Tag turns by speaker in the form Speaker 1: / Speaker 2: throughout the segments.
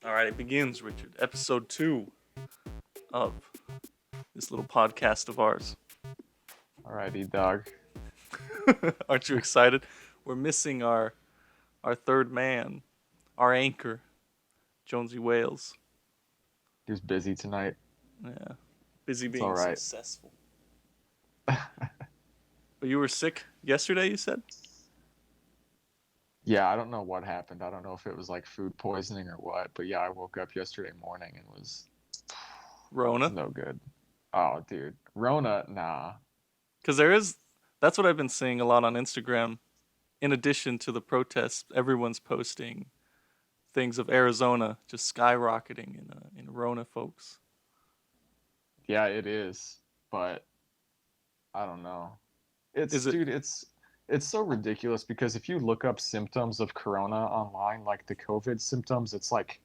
Speaker 1: All right, it begins, Richard. Episode 2 of this little podcast of ours.
Speaker 2: Alrighty, dog.
Speaker 1: Aren't you excited? We're missing our third man, our anchor, Jonesy Wales.
Speaker 2: He was busy tonight.
Speaker 1: Yeah, busy
Speaker 2: It's
Speaker 1: being
Speaker 2: alright.
Speaker 1: successful. But you were sick yesterday, you said?
Speaker 2: Yeah, I don't know what happened. I don't know if it was like food poisoning or what, but yeah, I woke up yesterday morning and was
Speaker 1: Rona?
Speaker 2: no good. Oh, dude. Rona, nah.
Speaker 1: Because that's what I've been seeing a lot on Instagram. In addition to the protests, everyone's posting things of Arizona just skyrocketing in Rona, folks.
Speaker 2: Yeah, it is, but I don't know. It's
Speaker 1: Is it
Speaker 2: dude, it's so ridiculous because if you look up symptoms of corona online, like the COVID symptoms, it's like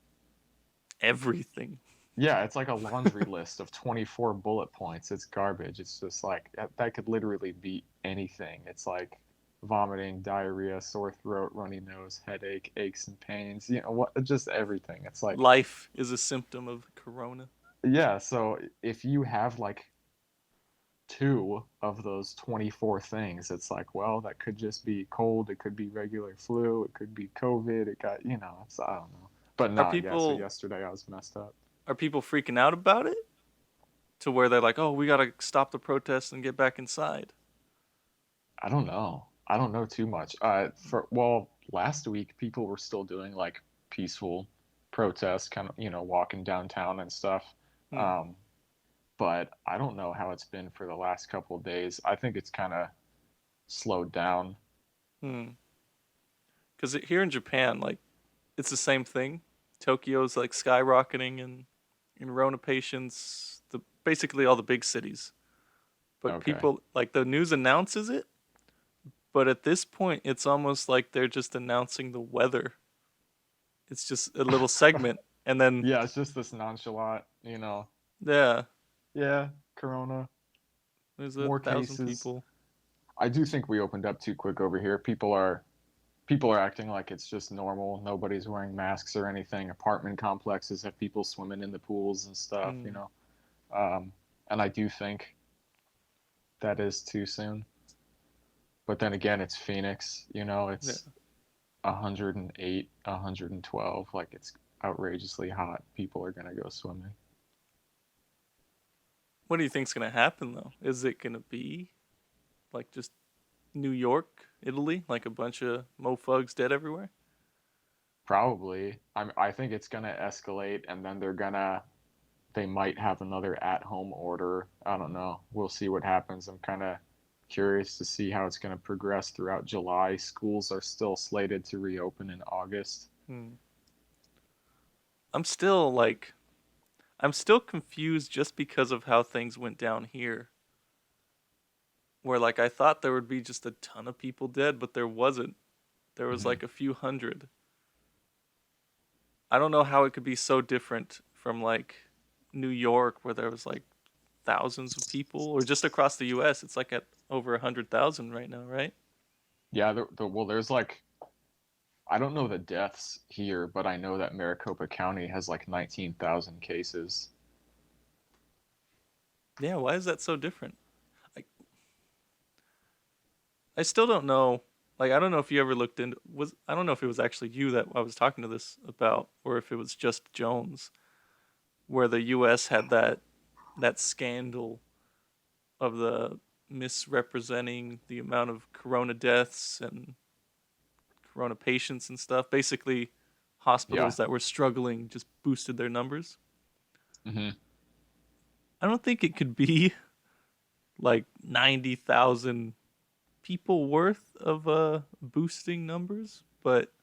Speaker 1: everything?
Speaker 2: yeah, it's like a laundry list of 24 bullet points. It's garbage. It's just like that could literally be anything. It's like vomiting, diarrhea, sore throat, runny nose, headache, aches and pains, what, just everything. It's like,
Speaker 1: Life is a symptom of corona.
Speaker 2: yeah, so if you have like two of those 24 things, it's like, well, that could just be cold, it could be regular flu, it could be COVID, it got, it's I don't know. But
Speaker 1: Are
Speaker 2: no, yeah, so
Speaker 1: people
Speaker 2: yesterday I was messed up.
Speaker 1: are people freaking out about it to where they're like, "Oh, we got to stop the protests and get back inside."
Speaker 2: I don't know. I don't know too much. Last week people were still doing like peaceful protests, kind of, walking downtown and stuff.
Speaker 1: Hmm.
Speaker 2: Um, but I don't know how it's been for the last couple of days. I think it's kind of slowed down.
Speaker 1: Hmm. Cuz here in Japan, like it's the same thing. Tokyo's like skyrocketing in Rona patients, the basically all the big cities. But
Speaker 2: Okay.
Speaker 1: people like the news announces it, but at this point it's almost like they're just announcing the weather. It's just a little segment and then
Speaker 2: Yeah, it's just this nonchalant,
Speaker 1: yeah,
Speaker 2: yeah, corona,
Speaker 1: there's a
Speaker 2: more
Speaker 1: thousand
Speaker 2: cases.
Speaker 1: people.
Speaker 2: I do think we opened up too quick over here. People are acting like it's just normal. Nobody's wearing masks or anything. Apartment complexes have people swimming in the pools and stuff.
Speaker 1: Hmm.
Speaker 2: Um, and I do think that is too soon. But then again, it's Phoenix.
Speaker 1: Yeah.
Speaker 2: It's 108, 112. Like it's outrageously hot. People are gonna go swimming.
Speaker 1: What do you think's gonna happen though? Is it gonna be like just New York, Italy, like a bunch of mofugs dead everywhere?
Speaker 2: Probably. I think it's gonna escalate, and then they might have another at-home order. I don't know. We'll see what happens. I'm kind of curious to see how it's going to progress throughout July. Schools are still slated to reopen in August.
Speaker 1: Hmm. I'm still like, I'm still confused just because of how things went down here. Where like I thought there would be just a ton of people dead, but there wasn't. There was
Speaker 2: Hmm.
Speaker 1: like a few hundred. I don't know how it could be so different from like New York, where there was like thousands of people, or just across the U.S. It's like at over 100,000 right now, right?
Speaker 2: Yeah, well, there's like, I don't know the deaths here, but I know that Maricopa County has like 19,000 cases.
Speaker 1: Yeah, why is that so different? I I still don't know. Like I don't know if you ever looked into was I don't know if it was actually you that I was talking to this about or if it was just Jones where the US had that scandal of the misrepresenting the amount of corona deaths and corona patients and stuff. Basically
Speaker 2: Yeah.
Speaker 1: hospitals that were struggling just boosted their numbers.
Speaker 2: Hmm.
Speaker 1: I don't think it could be like 90,000 people worth of boosting numbers, but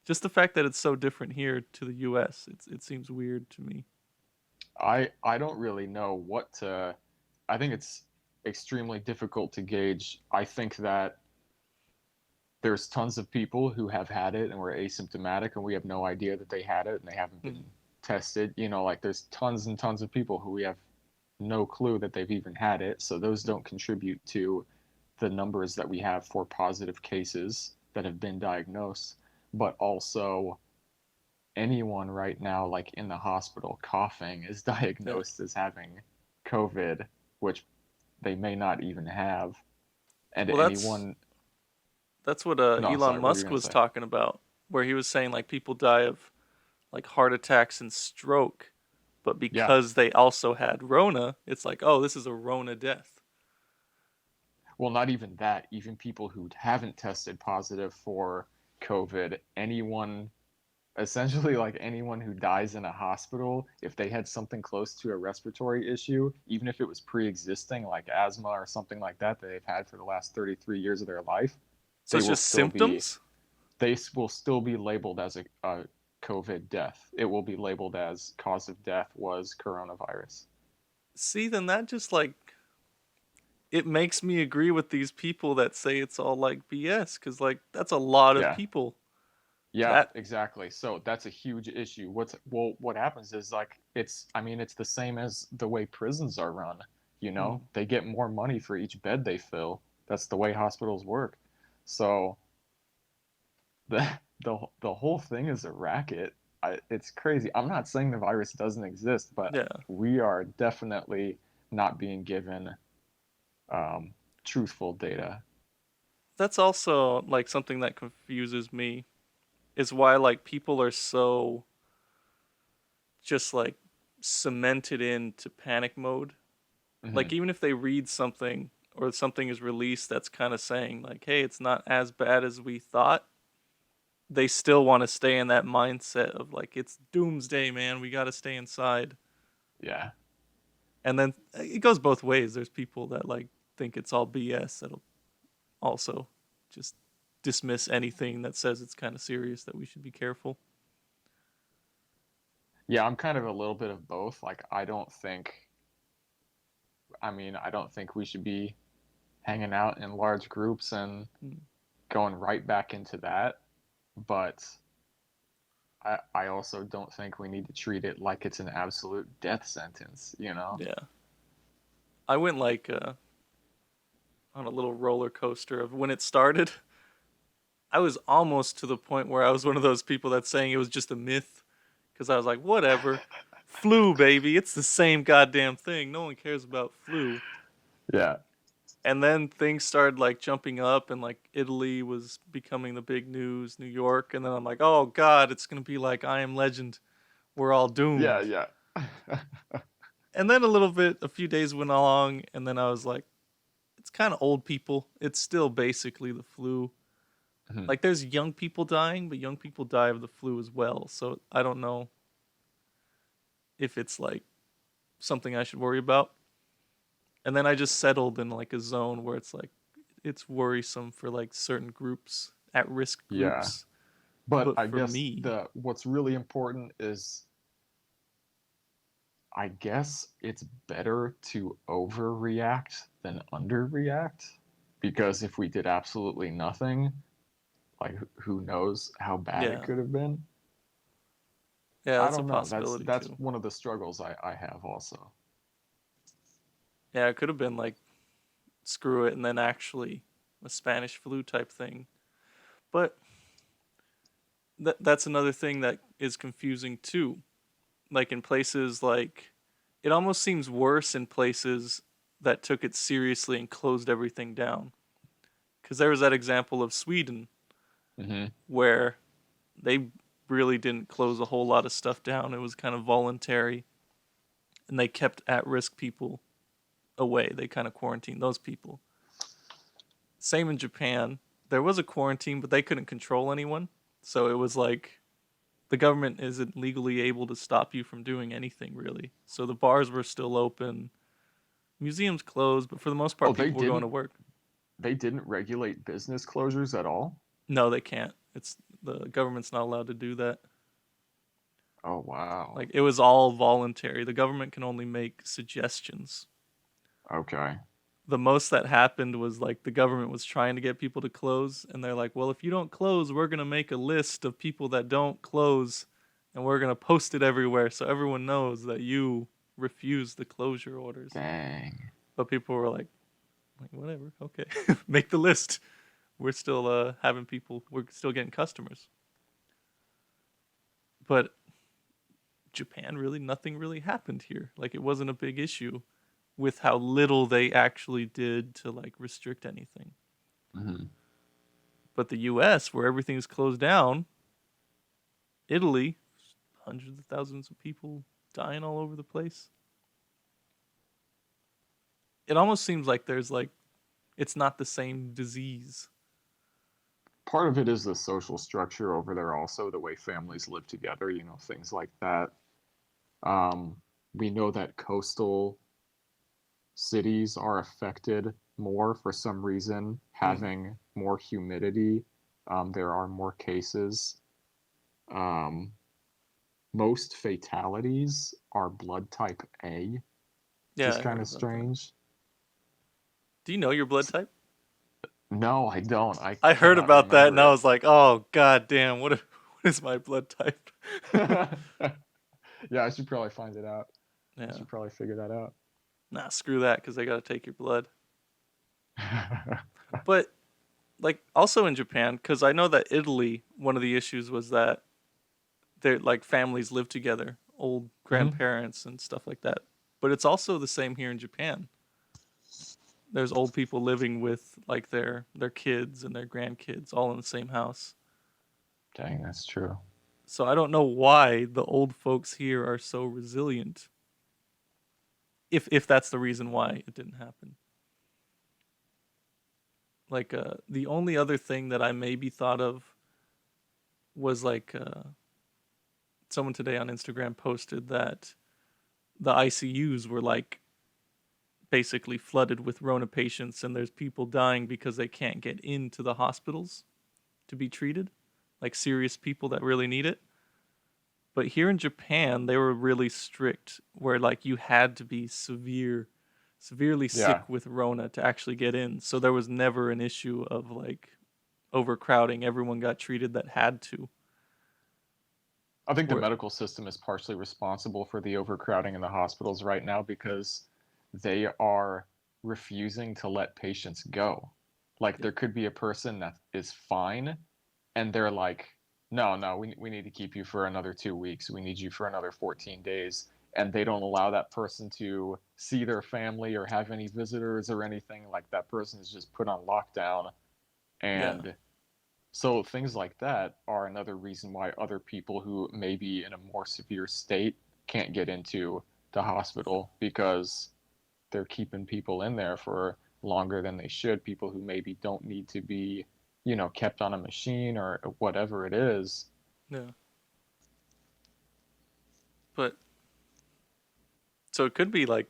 Speaker 1: just the fact that it's so different here to the U.S. It seems weird to me.
Speaker 2: I don't really know what to. I think it's extremely difficult to gauge. I think that there's tons of people who have had it and were asymptomatic and we have no idea that they had it and they haven't
Speaker 1: Hmm.
Speaker 2: been tested. Like there's tons and tons of people who we have no clue that they've even had it. So those don't contribute to the numbers that we have for positive cases that have been diagnosed. But also, anyone right now, like in the hospital coughing, is
Speaker 1: Yeah.
Speaker 2: diagnosed as having COVID, which they may not even have. And
Speaker 1: Well,
Speaker 2: anyone,
Speaker 1: that's what
Speaker 2: no,
Speaker 1: Elon
Speaker 2: sorry, what were you
Speaker 1: Musk
Speaker 2: gonna
Speaker 1: was
Speaker 2: say?
Speaker 1: talking about, where he was saying like people die of like heart attacks and stroke, but
Speaker 2: Yeah.
Speaker 1: because they also had Rona, it's like, oh, this is a Rona death.
Speaker 2: Well, not even that. Even people who haven't tested positive for COVID, anyone, essentially like anyone who dies in a hospital, if they had something close to a respiratory issue, even if it was pre-existing, like asthma or something like that they've had for the last 33 years of their life,
Speaker 1: So
Speaker 2: they
Speaker 1: it's
Speaker 2: will
Speaker 1: just
Speaker 2: still be
Speaker 1: symptoms.
Speaker 2: they will still be labeled as a COVID death. It will be labeled as cause of death was coronavirus.
Speaker 1: See, then that just like it makes me agree with these people that say it's all like BS, because like that's a lot of
Speaker 2: Yeah.
Speaker 1: people.
Speaker 2: Yeah,
Speaker 1: That
Speaker 2: exactly. So that's a huge issue. What happens is like I mean it's the same as the way prisons are run, you know?
Speaker 1: mm,
Speaker 2: They get more money for each bed they fill. That's the way hospitals work. So the the whole thing is a racket. It's crazy. I'm not saying the virus doesn't exist, but
Speaker 1: yeah,
Speaker 2: we are definitely not being given um, truthful data.
Speaker 1: that's also like something that confuses me is why like people are so just like cemented into panic mode.
Speaker 2: Hmm.
Speaker 1: Like even if they read something or something is released that's kind of saying like, "Hey, it's not as bad as we thought," they still want to stay in that mindset of like, "It's doomsday, man. We got to stay inside."
Speaker 2: Yeah.
Speaker 1: And then it goes both ways. There's people that like think it's all BS that'll also just dismiss anything that says it's kind of serious that we should be careful.
Speaker 2: Yeah, I'm kind of a little bit of both. Like I don't think we should be hanging out in large groups and
Speaker 1: Mm,
Speaker 2: going right back into that. But I also don't think we need to treat it like it's an absolute death sentence, you know?
Speaker 1: yeah. I went like on a little roller coaster of when it started. I was almost to the point where I was one of those people that's saying it was just a myth because I was like, whatever. Flu, baby. It's the same goddamn thing. No one cares about flu.
Speaker 2: Yeah.
Speaker 1: And then things started like jumping up and like Italy was becoming the big news, New York, and then I'm like, "Oh god, it's going to be like I Am Legend. We're all
Speaker 2: Yeah,
Speaker 1: doomed."
Speaker 2: yeah.
Speaker 1: And then a few days went along and then I was like, it's kind of old people. It's still basically the flu.
Speaker 2: Mhm.
Speaker 1: Like there's young people dying, but young people die of the flu as well. So I don't know if it's like something I should worry about. And then I just settled in like a zone where it's like it's worrisome for like certain groups, at risk
Speaker 2: Yeah.
Speaker 1: groups.
Speaker 2: But
Speaker 1: But
Speaker 2: I
Speaker 1: for
Speaker 2: guess
Speaker 1: me,
Speaker 2: the what's really important is I guess it's better to overreact than underreact because if we did absolutely nothing, like who knows how bad it
Speaker 1: yeah,
Speaker 2: could have been.
Speaker 1: yeah,
Speaker 2: I
Speaker 1: that's a
Speaker 2: don't know.
Speaker 1: possibility
Speaker 2: That's
Speaker 1: too.
Speaker 2: one of the struggles I have also.
Speaker 1: Yeah, it could have been like screw it and then actually a Spanish flu type thing. But that's another thing that is confusing too. Like in places like it almost seems worse in places that took it seriously and closed everything down. Because there was that example of Sweden
Speaker 2: Hmm.
Speaker 1: where they really didn't close a whole lot of stuff down. It was kind of voluntary, and they kept at-risk people away. They kind of quarantined those people. Same in Japan. There was a quarantine, but they couldn't control anyone. So it was like the government isn't legally able to stop you from doing anything really. So the bars were still open, museums closed, but for the most
Speaker 2: Oh,
Speaker 1: part people were going to work.
Speaker 2: they didn't regulate business closures at all?
Speaker 1: No, they can't. It's the government's not allowed to do that.
Speaker 2: Oh, wow.
Speaker 1: Like it was all voluntary. The government can only make suggestions.
Speaker 2: Okay.
Speaker 1: The most that happened was like the government was trying to get people to close and they're like, "Well, if you don't close, we're going to make a list of people that don't close and we're going to post it everywhere so everyone knows that you refuse the closure orders."
Speaker 2: Dang.
Speaker 1: But people were like whatever, okay. Make the list. We're still having people, we're still getting customers. But Japan, really, nothing really happened here. Like, it wasn't a big issue with how little they actually did to like restrict anything.
Speaker 2: Hmm.
Speaker 1: But the US, where everything's closed down, Italy, hundreds of thousands of people dying all over the place. It almost seems like there's like it's not the same disease.
Speaker 2: Part of it is the social structure over there, also the way families live together, things like that. Um, we know that coastal cities are affected more for some reason,
Speaker 1: Mm.
Speaker 2: having more humidity. There are more cases. Um, Most fatalities are blood type A, which
Speaker 1: Yeah,
Speaker 2: is
Speaker 1: I
Speaker 2: kind
Speaker 1: heard
Speaker 2: of
Speaker 1: about that.
Speaker 2: strange.
Speaker 1: Do you know your blood type?
Speaker 2: No, I don't. I
Speaker 1: I heard
Speaker 2: cannot
Speaker 1: about that and
Speaker 2: remember
Speaker 1: I
Speaker 2: it.
Speaker 1: was like, "Oh god damn, what what is my blood type?"
Speaker 2: Yeah, I should probably find it out. I
Speaker 1: Yeah.
Speaker 2: should probably figure that out.
Speaker 1: Nah, screw that cuz I got to take your blood. But like also in Japan cuz I know that Italy, one of the issues was that their like families live together, old
Speaker 2: Hmm.
Speaker 1: grandparents and stuff like that. But it's also the same here in Japan. There's old people living with like their kids and their grandkids all in the same house.
Speaker 2: Dang, that's true.
Speaker 1: So I don't know why the old folks here are so resilient. If that's the reason why it didn't happen. Like the only other thing that I maybe thought of was like someone today on Instagram posted that the ICUs were like basically flooded with Rona patients and there's people dying because they can't get into the hospitals to be treated, like serious people that really need it. But here in Japan, they were really strict where like you had to be severely
Speaker 2: Yeah.
Speaker 1: sick with Rona to actually get in. So there was never an issue of like overcrowding. Everyone got treated that had to.
Speaker 2: I think the
Speaker 1: Where
Speaker 2: medical system is partially responsible for the overcrowding in the hospitals right now because they are refusing to let patients go. Like
Speaker 1: yeah,
Speaker 2: there could be a person that is fine and they're like, no, no, we need to keep you for another 2 weeks. We need you for another 14 days. And they don't allow that person to see their family or have any visitors or anything. Like that person is just put on lockdown.
Speaker 1: yeah,
Speaker 2: And so things like that are another reason why other people who may be in a more severe state can't get into the hospital because they're keeping people in there for longer than they should. People who maybe don't need to be, kept on a machine or whatever it is.
Speaker 1: yeah. But so it could be like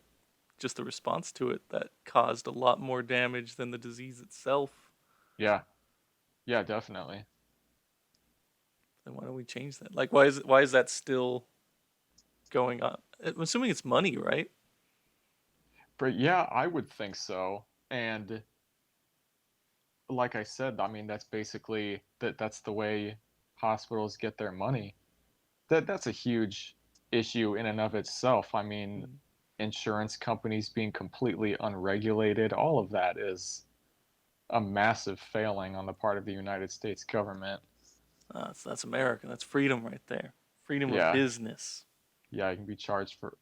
Speaker 1: just the response to it that caused a lot more damage than the disease itself.
Speaker 2: Yeah, yeah, definitely.
Speaker 1: Then why don't we change that? Like, why is that still going on? I'm assuming it's money, right?
Speaker 2: But yeah, I would think so. And like I said, I mean that's basically that's the way hospitals get their money. That's a huge issue in and of itself. I mean,
Speaker 1: Mm.
Speaker 2: insurance companies being completely unregulated, all of that is a massive failing on the part of the United States government.
Speaker 1: That's America. That's freedom right there. Freedom of
Speaker 2: Yeah,
Speaker 1: business.
Speaker 2: yeah, you can be charged for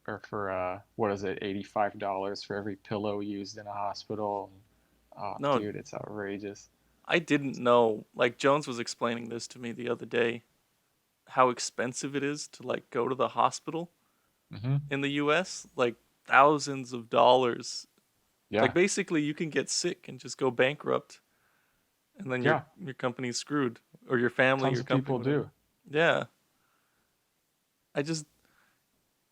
Speaker 2: what is it, $85 for every pillow used in a hospital. Oh,
Speaker 1: No,
Speaker 2: dude, it's outrageous.
Speaker 1: I didn't know. Like Jones was explaining this to me the other day, how expensive it is to like go to the hospital
Speaker 2: Hmm.
Speaker 1: in the US, like thousands of dollars. Like
Speaker 2: Yeah,
Speaker 1: basically you can get sick and just go bankrupt and then
Speaker 2: yeah,
Speaker 1: your company's screwed or your family,
Speaker 2: tons
Speaker 1: your
Speaker 2: of
Speaker 1: company,
Speaker 2: people
Speaker 1: whatever.
Speaker 2: do.
Speaker 1: Yeah. I just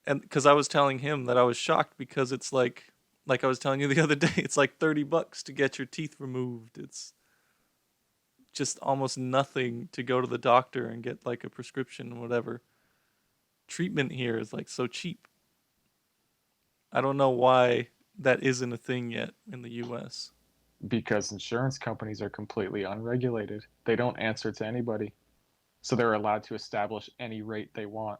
Speaker 1: and cuz I was telling him that I was shocked because it's like I was telling you the other day, it's like $30 to get your teeth removed. It's just almost nothing to go to the doctor and get like a prescription or whatever. Treatment here is like so cheap. I don't know why that isn't a thing yet in the US.
Speaker 2: Because insurance companies are completely unregulated. They don't answer to anybody. So they're allowed to establish any rate they want.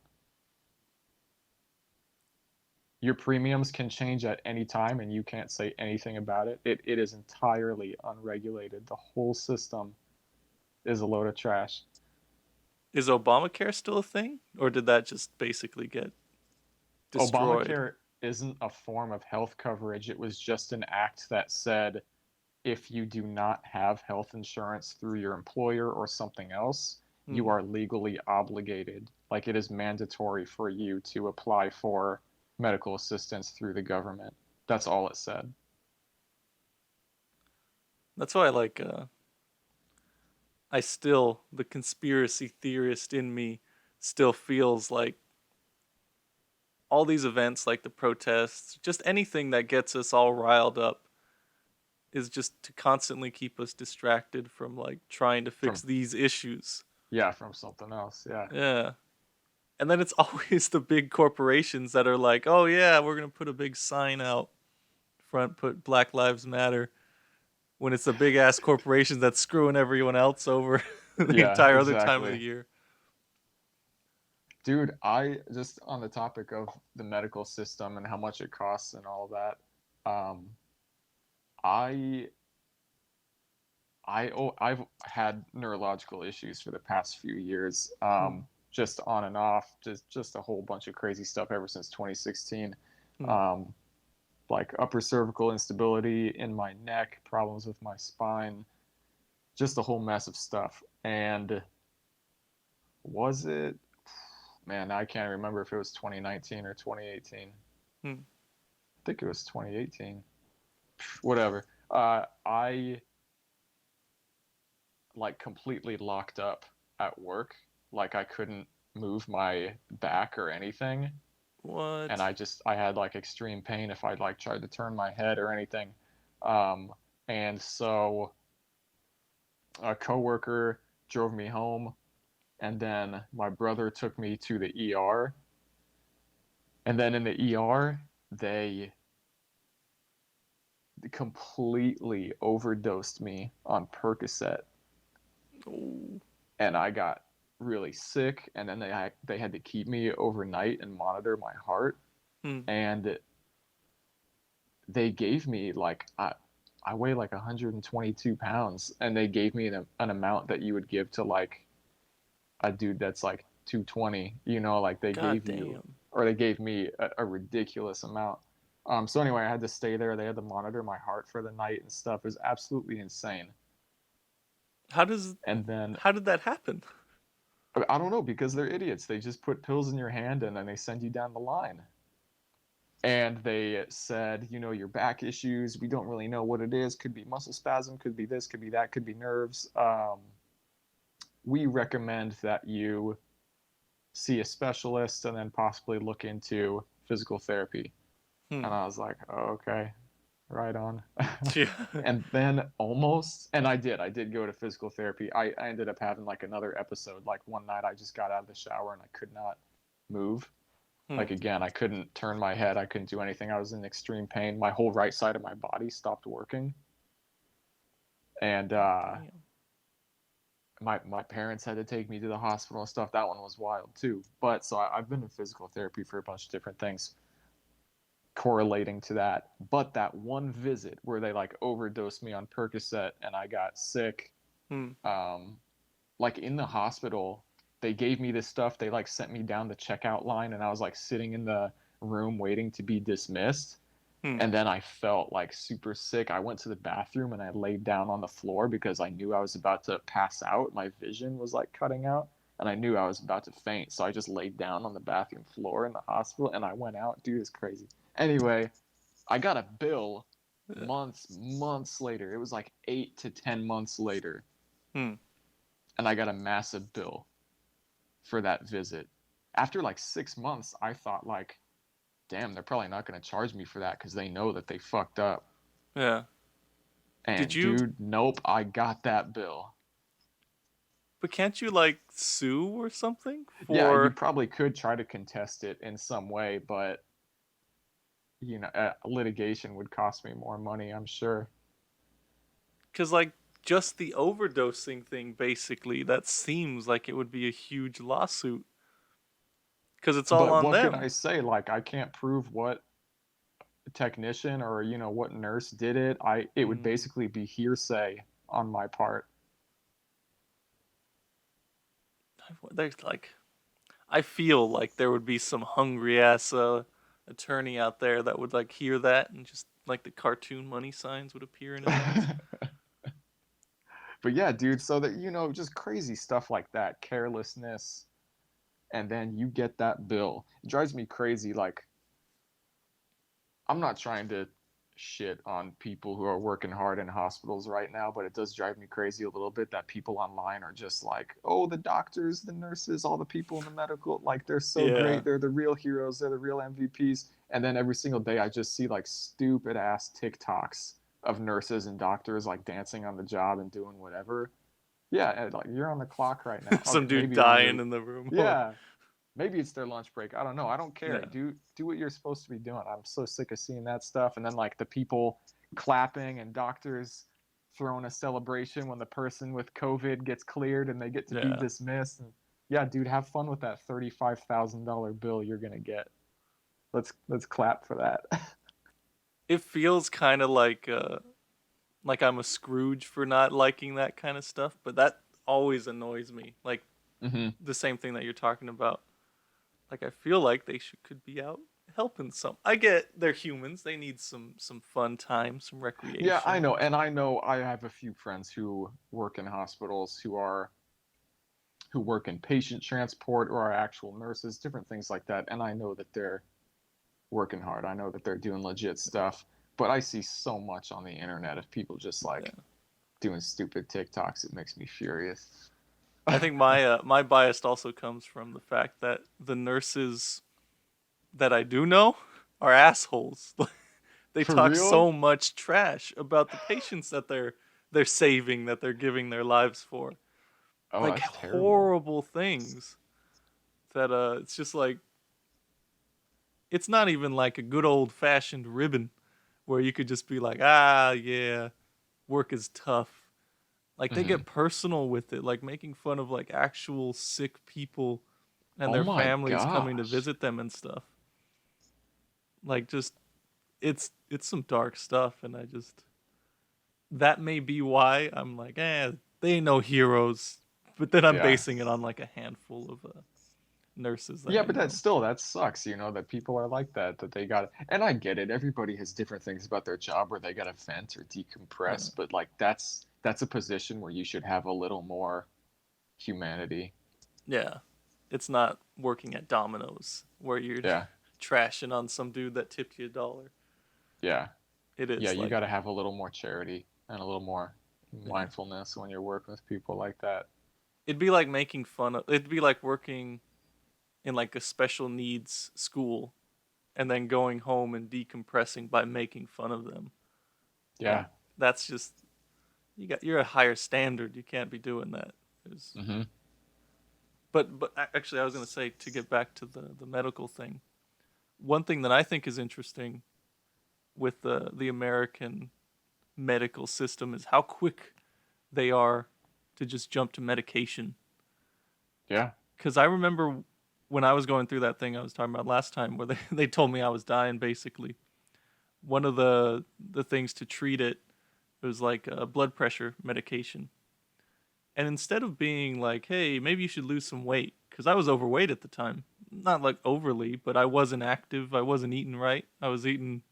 Speaker 2: Your premiums can change at any time and you can't say anything about it. It is entirely unregulated. The whole system is a load of trash.
Speaker 1: Is Obamacare still a thing, or did that just basically get destroyed?
Speaker 2: Obamacare isn't a form of health coverage. It was just an act that said if you do not have health insurance through your employer or something else, you
Speaker 1: Hmm.
Speaker 2: are legally obligated. Like it is mandatory for you to apply for medical assistance through the government. That's all it said.
Speaker 1: That's why, like, I still, the conspiracy theorist in me, still feels like all these events, like the protests, just anything that gets us all riled up, is just to constantly keep us distracted from like trying to fix
Speaker 2: From
Speaker 1: these issues.
Speaker 2: Yeah, from something else. Yeah.
Speaker 1: Yeah. And then it's always the big corporations that are like, "Oh yeah, we're going to put a big sign out front, put Black Lives Matter," when it's the big ass corporations that's screwing everyone else over the
Speaker 2: Yeah,
Speaker 1: entire other time of the
Speaker 2: exactly.
Speaker 1: year.
Speaker 2: Dude, I just on the topic of the medical system and how much it costs and all of that, I I've had neurological issues for the past few years,
Speaker 1: Hmm.
Speaker 2: just on and off, just a whole bunch of crazy stuff ever since 2016.
Speaker 1: Hmm.
Speaker 2: Um, like upper cervical instability in my neck, problems with my spine, just a whole mess of stuff. And was it, man, I can't remember if it was 2019 or 2018.
Speaker 1: Hmm.
Speaker 2: I think it was 2018. Whatever. I like completely locked up at work. Like I couldn't move my back or anything. And
Speaker 1: What?
Speaker 2: I had like extreme pain if I like tried to turn my head or anything. Um, and so a coworker drove me home, and then my brother took me to the ER. And then in the ER, they completely overdosed me on Percocet,
Speaker 1: Oh.
Speaker 2: and I got really sick. And then they had to keep me overnight and monitor my heart.
Speaker 1: Hmm.
Speaker 2: And they gave me like I weigh like 122 pounds, and they gave me an amount that you would give to like a dude that's like 220. You know, like they
Speaker 1: God
Speaker 2: gave you,
Speaker 1: damn.
Speaker 2: or they gave me a ridiculous amount. So anyway, I had to stay there. They had to monitor my heart for the night and stuff. It was absolutely insane.
Speaker 1: How does
Speaker 2: And then
Speaker 1: how did that happen?
Speaker 2: I don't know, because they're idiots. They just put pills in your hand and then they send you down the line. And they said, you know, your back issues, we don't really know what it is. Could be muscle spasm, could be this, could be that, could be nerves. We recommend that you see a specialist and then possibly look into physical therapy.
Speaker 1: Hmm.
Speaker 2: And I was like, oh, okay, right on.
Speaker 1: Yeah.
Speaker 2: And then I did go to physical therapy. I ended up having like another episode. Like one night I just got out of the shower and I could not move.
Speaker 1: Hmm.
Speaker 2: Like again, I couldn't turn my head. I couldn't do anything. I was in extreme pain. My whole right side of my body stopped working. And
Speaker 1: God damn.
Speaker 2: my parents had to take me to the hospital and stuff. That one was wild too. But so I've been in physical therapy for a bunch of different things correlating to that. But that one visit where they like overdosed me on Percocet and I got sick,
Speaker 1: Hmm.
Speaker 2: um, like in the hospital, they gave me this stuff. They like sent me down the checkout line, and I was like sitting in the room waiting to be dismissed.
Speaker 1: Hmm.
Speaker 2: And then I felt like super sick. I went to the bathroom and I laid down on the floor because I knew I was about to pass out. My vision was like cutting out, and I knew I was about to faint. So I just laid down on the bathroom floor in the hospital and I went out. Dude, it's crazy. Anyway, I got a bill months later. It was like 8 to 10 months later,
Speaker 1: Hmm.
Speaker 2: and I got a massive bill for that visit. After like 6 months, I thought like, damn, they're probably not going to charge me for that because they know that they fucked up.
Speaker 1: Yeah. Did
Speaker 2: And
Speaker 1: you?
Speaker 2: dude, nope, I got that bill.
Speaker 1: But can't you like sue or something
Speaker 2: Yeah, you
Speaker 1: for?
Speaker 2: probably could try to contest it in some way, but litigation would cost me more money, I'm sure.
Speaker 1: Because like just the overdosing thing, basically, that seems like it would be a huge lawsuit. Because it's all
Speaker 2: But
Speaker 1: on
Speaker 2: what could
Speaker 1: them.
Speaker 2: I say? Like, I can't prove what technician or what nurse did it. It would
Speaker 1: Hmm.
Speaker 2: basically be hearsay on my part.
Speaker 1: there's like I feel like there would be some hungry ass attorney out there that would like hear that and just like the cartoon money signs would appear in his eyes.
Speaker 2: But yeah, dude, so that just crazy stuff like that, carelessness, and then you get that bill. It drives me crazy. Like, I'm not trying to shit on people who are working hard in hospitals right now, but it does drive me crazy a little bit that people online are just like, oh, the doctors, the nurses, all the people in the medical, like they're so
Speaker 1: Yeah.
Speaker 2: great, they're the real heroes, they're the real MVPs. And then every single day I just see like stupid ass TikToks of nurses and doctors like dancing on the job and doing whatever. Yeah, like you're on the clock right now.
Speaker 1: Some
Speaker 2: Okay,
Speaker 1: dude
Speaker 2: maybe on
Speaker 1: dying
Speaker 2: your
Speaker 1: in the room.
Speaker 2: yeah, maybe it's their lunch break. I don't know. I don't care.
Speaker 1: Yeah.
Speaker 2: Do what you're supposed to be doing. I'm so sick of seeing that stuff. And then like the people clapping and doctors throwing a celebration when the person with COVID gets cleared and they get to be
Speaker 1: Yeah.
Speaker 2: dismissed. And yeah, dude, have fun with that $35,000 bill you're gonna get. Let's clap for that.
Speaker 1: It feels kind of like I'm a Scrooge for not liking that kind of stuff, but that always annoys me. Like
Speaker 2: hmm
Speaker 1: the same thing that you're talking about. Like I feel like they could be out helping some. I get they're humans. They need some fun time, some
Speaker 2: Yeah, I
Speaker 1: recreation.
Speaker 2: know, and I know I have a few friends who work in hospitals who work in patient transport or are actual nurses, different things like that. And I know that they're working hard. I know that they're doing legit stuff. But I see so much on the internet of people just like
Speaker 1: Yeah.
Speaker 2: doing stupid TikToks. It makes me furious.
Speaker 1: I think my bias also comes from the fact that the nurses that I do know are assholes. They
Speaker 2: For
Speaker 1: talk
Speaker 2: real?
Speaker 1: so much trash about the patients that they're saving, that they're giving their lives for.
Speaker 2: Oh,
Speaker 1: Like
Speaker 2: that's terrible.
Speaker 1: horrible things that it's just like it's not even like a good old fashioned ribbon where you could just be like, "Ah, yeah, work is tough." Like they
Speaker 2: hmm
Speaker 1: get personal with it, like making fun of like actual sick people and
Speaker 2: Oh
Speaker 1: their
Speaker 2: my
Speaker 1: families coming to
Speaker 2: gosh.
Speaker 1: visit them and stuff. Like just it's some dark stuff and I just that may be why I'm like, they ain't no heroes. But then I'm
Speaker 2: Yeah.
Speaker 1: basing it on like a handful of nurses that
Speaker 2: Yeah,
Speaker 1: I
Speaker 2: but that
Speaker 1: know.
Speaker 2: still that sucks, that people are like that, that they got and I get it. Everybody has different things about their job where they gotta vent or
Speaker 1: Yeah.
Speaker 2: decompress, but like that's a position where you should have a little more humanity.
Speaker 1: Yeah. It's not working at Domino's where you're
Speaker 2: Yeah.
Speaker 1: trashing on some dude that tipped you $1.
Speaker 2: Yeah.
Speaker 1: It
Speaker 2: Yeah,
Speaker 1: is
Speaker 2: you
Speaker 1: like,
Speaker 2: gotta have a little more charity and a little more
Speaker 1: yeah.
Speaker 2: mindfulness when you're working with people like that.
Speaker 1: It'd be like making fun of, it'd be like working in like a special needs school and then going home and decompressing by making fun of them. Like,
Speaker 2: Yeah.
Speaker 1: that's just, you're a higher standard. You can't be doing that. There's,
Speaker 2: hmm
Speaker 1: but actually, I was gonna say to get back to the medical thing. One thing that I think is interesting with the American medical system is how quick they are to just jump to medication.
Speaker 2: Yeah.
Speaker 1: Because I remember when I was going through that thing I was talking about last time, where they told me I was dying. Basically, one of the things to treat it was like a blood pressure medication. And instead of being like, "Hey, maybe you should lose some weight," because I was overweight at the time, not like overly, but I wasn't active. I wasn't eating right. I was eating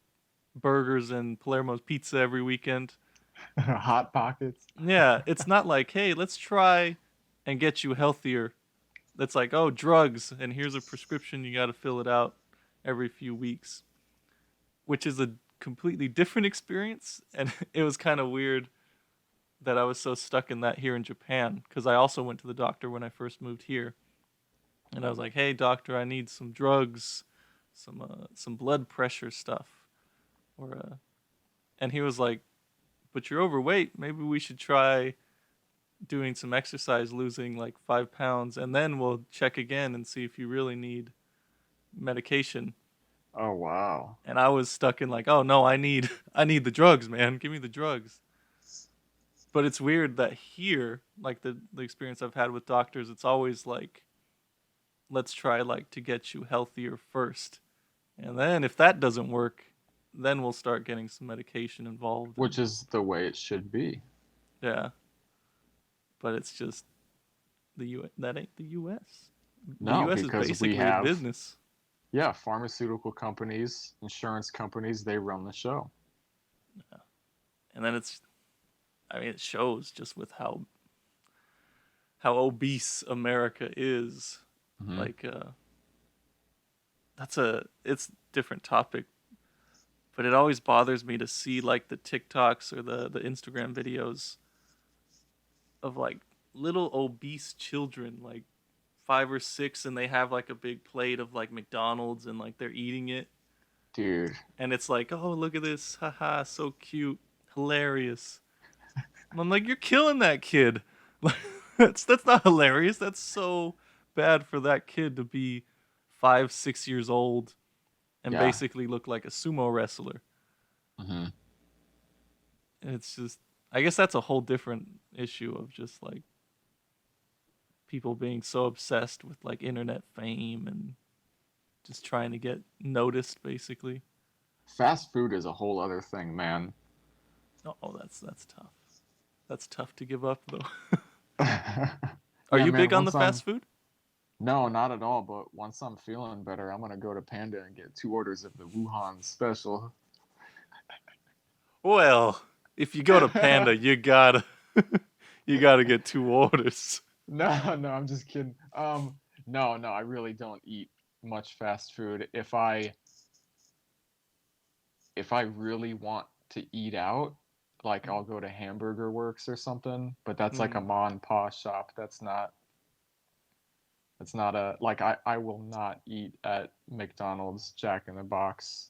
Speaker 1: burgers and Palermo's pizza every weekend.
Speaker 2: Hot pockets.
Speaker 1: Yeah, it's not like, "Hey, let's try and get you healthier." That's like, "Oh, drugs, and here's a prescription. You got to fill it out every few weeks," which is a completely different experience. And it was kind of weird that I was so stuck in that here in Japan because I also went to the doctor when I first moved here, and I was like, "Hey, doctor, I need some drugs, some blood pressure stuff," or and he was like, "But you're overweight. Maybe we should try doing some exercise, losing like 5 pounds, and then we'll check again and see if you really need medication."
Speaker 2: Oh wow.
Speaker 1: And I was stuck in like, "Oh no, I need the drugs, man. Give me the drugs." But it's weird that here, like the experience I've had with doctors, it's always like, "Let's try like to get you healthier first, and then if that doesn't work, then we'll start getting some medication involved."
Speaker 2: Which
Speaker 1: And
Speaker 2: is the way it should be.
Speaker 1: yeah, but it's just That ain't the U.S. The
Speaker 2: No,
Speaker 1: U.S. is
Speaker 2: because we
Speaker 1: basically a
Speaker 2: have,
Speaker 1: business.
Speaker 2: yeah, pharmaceutical companies, insurance companies, they run the show.
Speaker 1: And then I mean, it shows just with how obese America is.
Speaker 2: Hmm.
Speaker 1: Like, it's different topic, but it always bothers me to see like the TikToks or the Instagram videos of like little obese children, like 5 or 6, and they have like a big plate of like McDonald's and like they're eating it,
Speaker 2: Dude,
Speaker 1: and it's like, oh, look at this, haha, so cute, hilarious. And I'm like, you're killing that kid. That's not hilarious. That's so bad for that kid to be 5, 6 years old and
Speaker 2: yeah.
Speaker 1: basically look like a sumo wrestler.
Speaker 2: Hmm.
Speaker 1: And it's just, I guess that's a whole different issue of just like people being so obsessed with like internet fame and just trying to get noticed, basically.
Speaker 2: Fast food is a whole other thing, man.
Speaker 1: Oh, that's tough. That's tough to give up though. Are
Speaker 2: Yeah,
Speaker 1: you
Speaker 2: man,
Speaker 1: big on the
Speaker 2: once I'm,
Speaker 1: fast food?
Speaker 2: no, not at all, but once I'm feeling better, I'm gonna go to Panda and get 2 orders of the Wuhan special.
Speaker 1: Well, if you go to Panda, you gotta you gotta get 2 orders.
Speaker 2: No, no, I'm just kidding. No, no, I really don't eat much fast food. If I really want to eat out, like I'll go to Hamburger Works or something, but that's like a
Speaker 1: Mm.
Speaker 2: ma and pa shop. That's not a like I will not eat at McDonald's, Jack in the Box,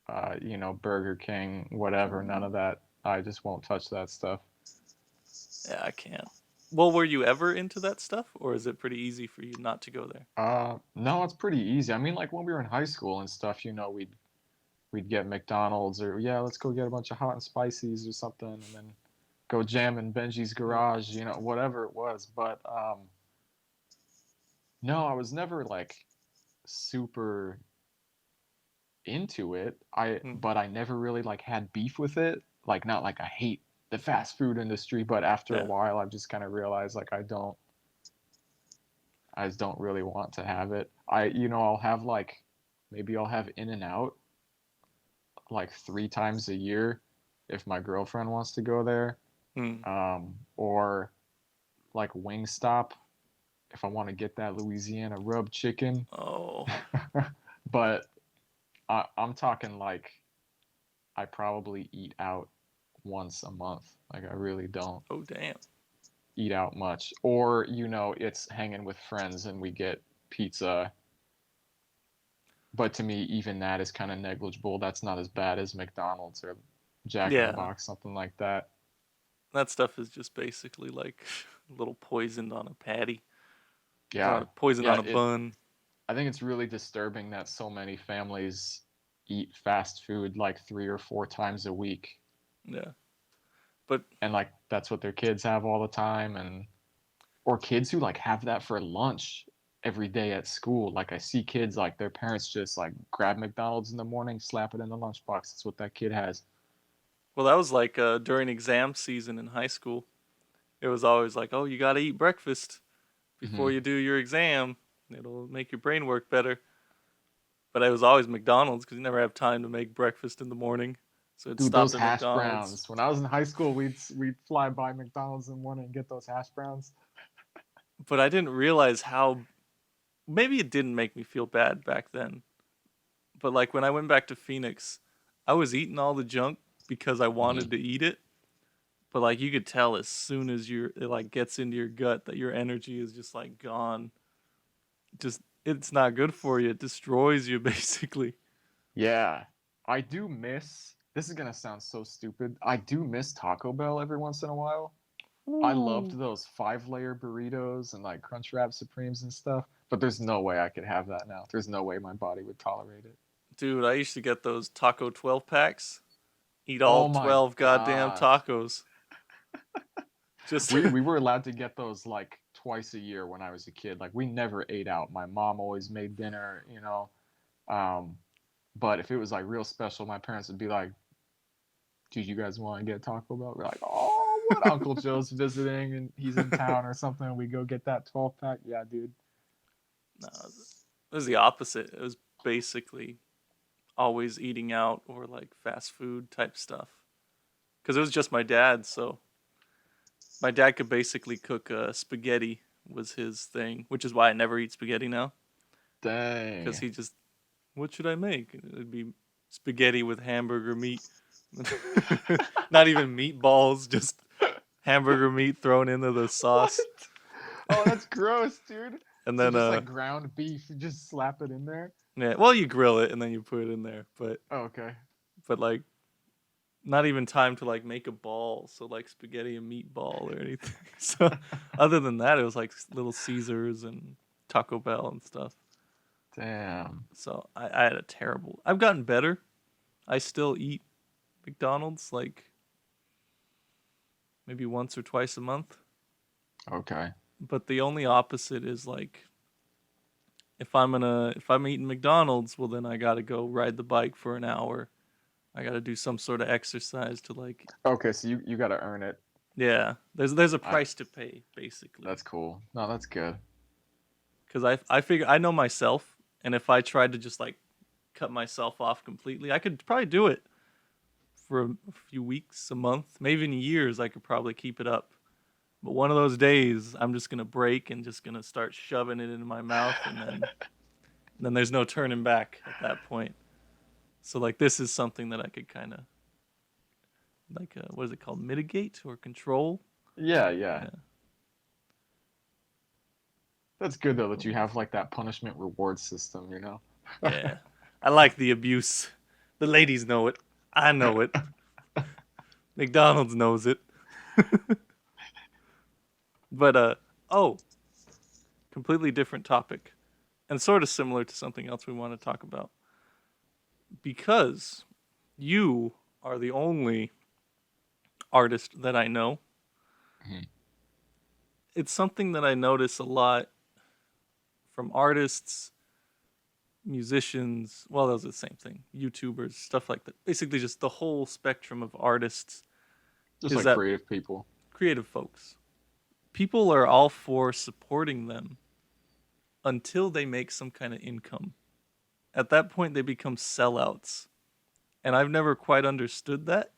Speaker 2: Burger King, whatever, none
Speaker 1: Ooh.
Speaker 2: of that. I just won't touch that stuff.
Speaker 1: Yeah, I can't. Well, were you ever into that stuff, or is it pretty easy for you not to go there?
Speaker 2: No, it's pretty easy. I mean, like when we were in high school and stuff, we'd get McDonald's or yeah, let's go get a bunch of hot and spices or something, and then go jam in Benji's
Speaker 1: Yeah.
Speaker 2: garage, whatever it was. But no, I was never like super into it. I
Speaker 1: Mm.
Speaker 2: but I never really like had beef with it. Like not like I hate the fast food industry, but after a
Speaker 1: Yeah.
Speaker 2: while I've just kind of realized like I just don't really want to have it. I'll have like maybe I'll have In and Out like 3 times a year if my girlfriend wants to go there.
Speaker 1: Mm.
Speaker 2: Or like Wingstop if I want to get that Louisiana rub chicken.
Speaker 1: Oh.
Speaker 2: But I'm talking like I probably eat out once a month. Like I really don't
Speaker 1: Oh, damn.
Speaker 2: eat out much. Or, it's hanging with friends and we get pizza. But to me, even that is kind of negligible. That's not as bad as McDonald's or Jack in the
Speaker 1: Yeah.
Speaker 2: Box, something like that.
Speaker 1: That stuff is just basically like a little poisoned on a patty or on
Speaker 2: Yeah.
Speaker 1: a poisoned
Speaker 2: Yeah,
Speaker 1: on a bun.
Speaker 2: I think it's really disturbing that so many families eat fast food like 3 or 4 times a week,
Speaker 1: Yeah. But
Speaker 2: and like that's what their kids have all the time, and or kids who like have that for lunch every day at school. Like I see kids like their parents just like grab McDonald's in the morning, slap it in the lunchbox. That's what that kid has.
Speaker 1: well, that was like during exam season in high school. It was always like, "Oh, you got to eat breakfast
Speaker 2: Hmm.
Speaker 1: before you do your exam. It'll make your brain work better." But it was always McDonald's because you never have time to make breakfast in the morning. So it
Speaker 2: Dude, those
Speaker 1: stopped at
Speaker 2: hash
Speaker 1: McDonald's.
Speaker 2: browns. When I was in high school, we'd fly by McDonald's in the morning and get those hash browns.
Speaker 1: But I didn't realize how maybe it didn't make me feel bad back then. But like when I went back to Phoenix, I was eating all the junk because I
Speaker 2: Hmm.
Speaker 1: wanted to eat it. But like you could tell as soon as it like gets into your gut that your energy is just like gone. Just it's not good for you. It destroys you basically.
Speaker 2: Yeah, I do miss. This is gonna sound so stupid. I do miss Taco Bell every once in a while. I loved
Speaker 1: Ooh.
Speaker 2: those 5-layer burritos and like Crunchwrap Supremes and stuff. But there's no way I could have that now. There's no way my body would tolerate it.
Speaker 1: Dude, I used to get those taco 12 packs. Eat all
Speaker 2: Oh my
Speaker 1: 12 goddamn
Speaker 2: gosh.
Speaker 1: tacos. Just
Speaker 2: We were allowed to get those like twice a year when I was a kid. Like we never ate out. My mom always made dinner. Um, but if it was like real special, my parents would be like, "Dude, you guys want to get Taco Bell?" We're like, "Oh, What Uncle Joe's visiting and he's in town or something, we go get that 12-pack. Yeah, dude.
Speaker 1: No, it was the opposite. It was basically always eating out or like fast food type stuff. Because it was just my dad, so my dad could basically cook spaghetti was his thing, which is why I never eat spaghetti now. Because
Speaker 2: Dang.
Speaker 1: he just, what should I make? It'd be spaghetti with hamburger meat. Not even meatballs, just hamburger meat thrown into the
Speaker 2: What?
Speaker 1: sauce.
Speaker 2: Oh, that's gross, dude.
Speaker 1: And
Speaker 2: So
Speaker 1: then
Speaker 2: just like ground beef, you just slap it in there.
Speaker 1: yeah, well you grill it and then you put it in there,
Speaker 2: Oh, okay.
Speaker 1: but like not even time to like make a ball, so like spaghetti and meatball or anything. So other than that, it was like Little Caesars and Taco Bell and stuff.
Speaker 2: Damn.
Speaker 1: So I had a terrible. I've gotten better. I still eat McDonald's like maybe once or twice a month,
Speaker 2: Okay.
Speaker 1: but the only opposite is like if I'm eating McDonald's, well then I gotta go ride the bike for an hour. I gotta do some sort of exercise to like
Speaker 2: Okay, so you got to earn it.
Speaker 1: yeah. There's a
Speaker 2: I
Speaker 1: price to pay basically.
Speaker 2: That's cool. No, that's good.
Speaker 1: Because I figure I know myself, and if I tried to just like cut myself off completely, I could probably do it for a few weeks, a month, maybe even years. I could probably keep it up. But one of those days, I'm just gonna break and just gonna start shoving it into my mouth, and then there's no turning back at that point. So like this is something that I could kind of like what is it called, mitigate or control?
Speaker 2: Yeah, yeah.
Speaker 1: Yeah,
Speaker 2: That's good though that you have like that punishment reward system,
Speaker 1: yeah. I like the abuse. The ladies know it. I know it. McDonald's knows it. But oh, completely different topic, and sort of similar to something else we want to talk about. Because you are the only artist that I know.
Speaker 2: Mhm.
Speaker 1: It's something that I notice a lot from artists, musicians. Well, those are the same thing. YouTubers, stuff like that. Basically, just the whole spectrum of artists
Speaker 2: Just
Speaker 1: is
Speaker 2: like
Speaker 1: that
Speaker 2: creative people.
Speaker 1: creative folks. People are all for supporting them until they make some kind of income. At that point, they become sellouts. And I've never quite understood that.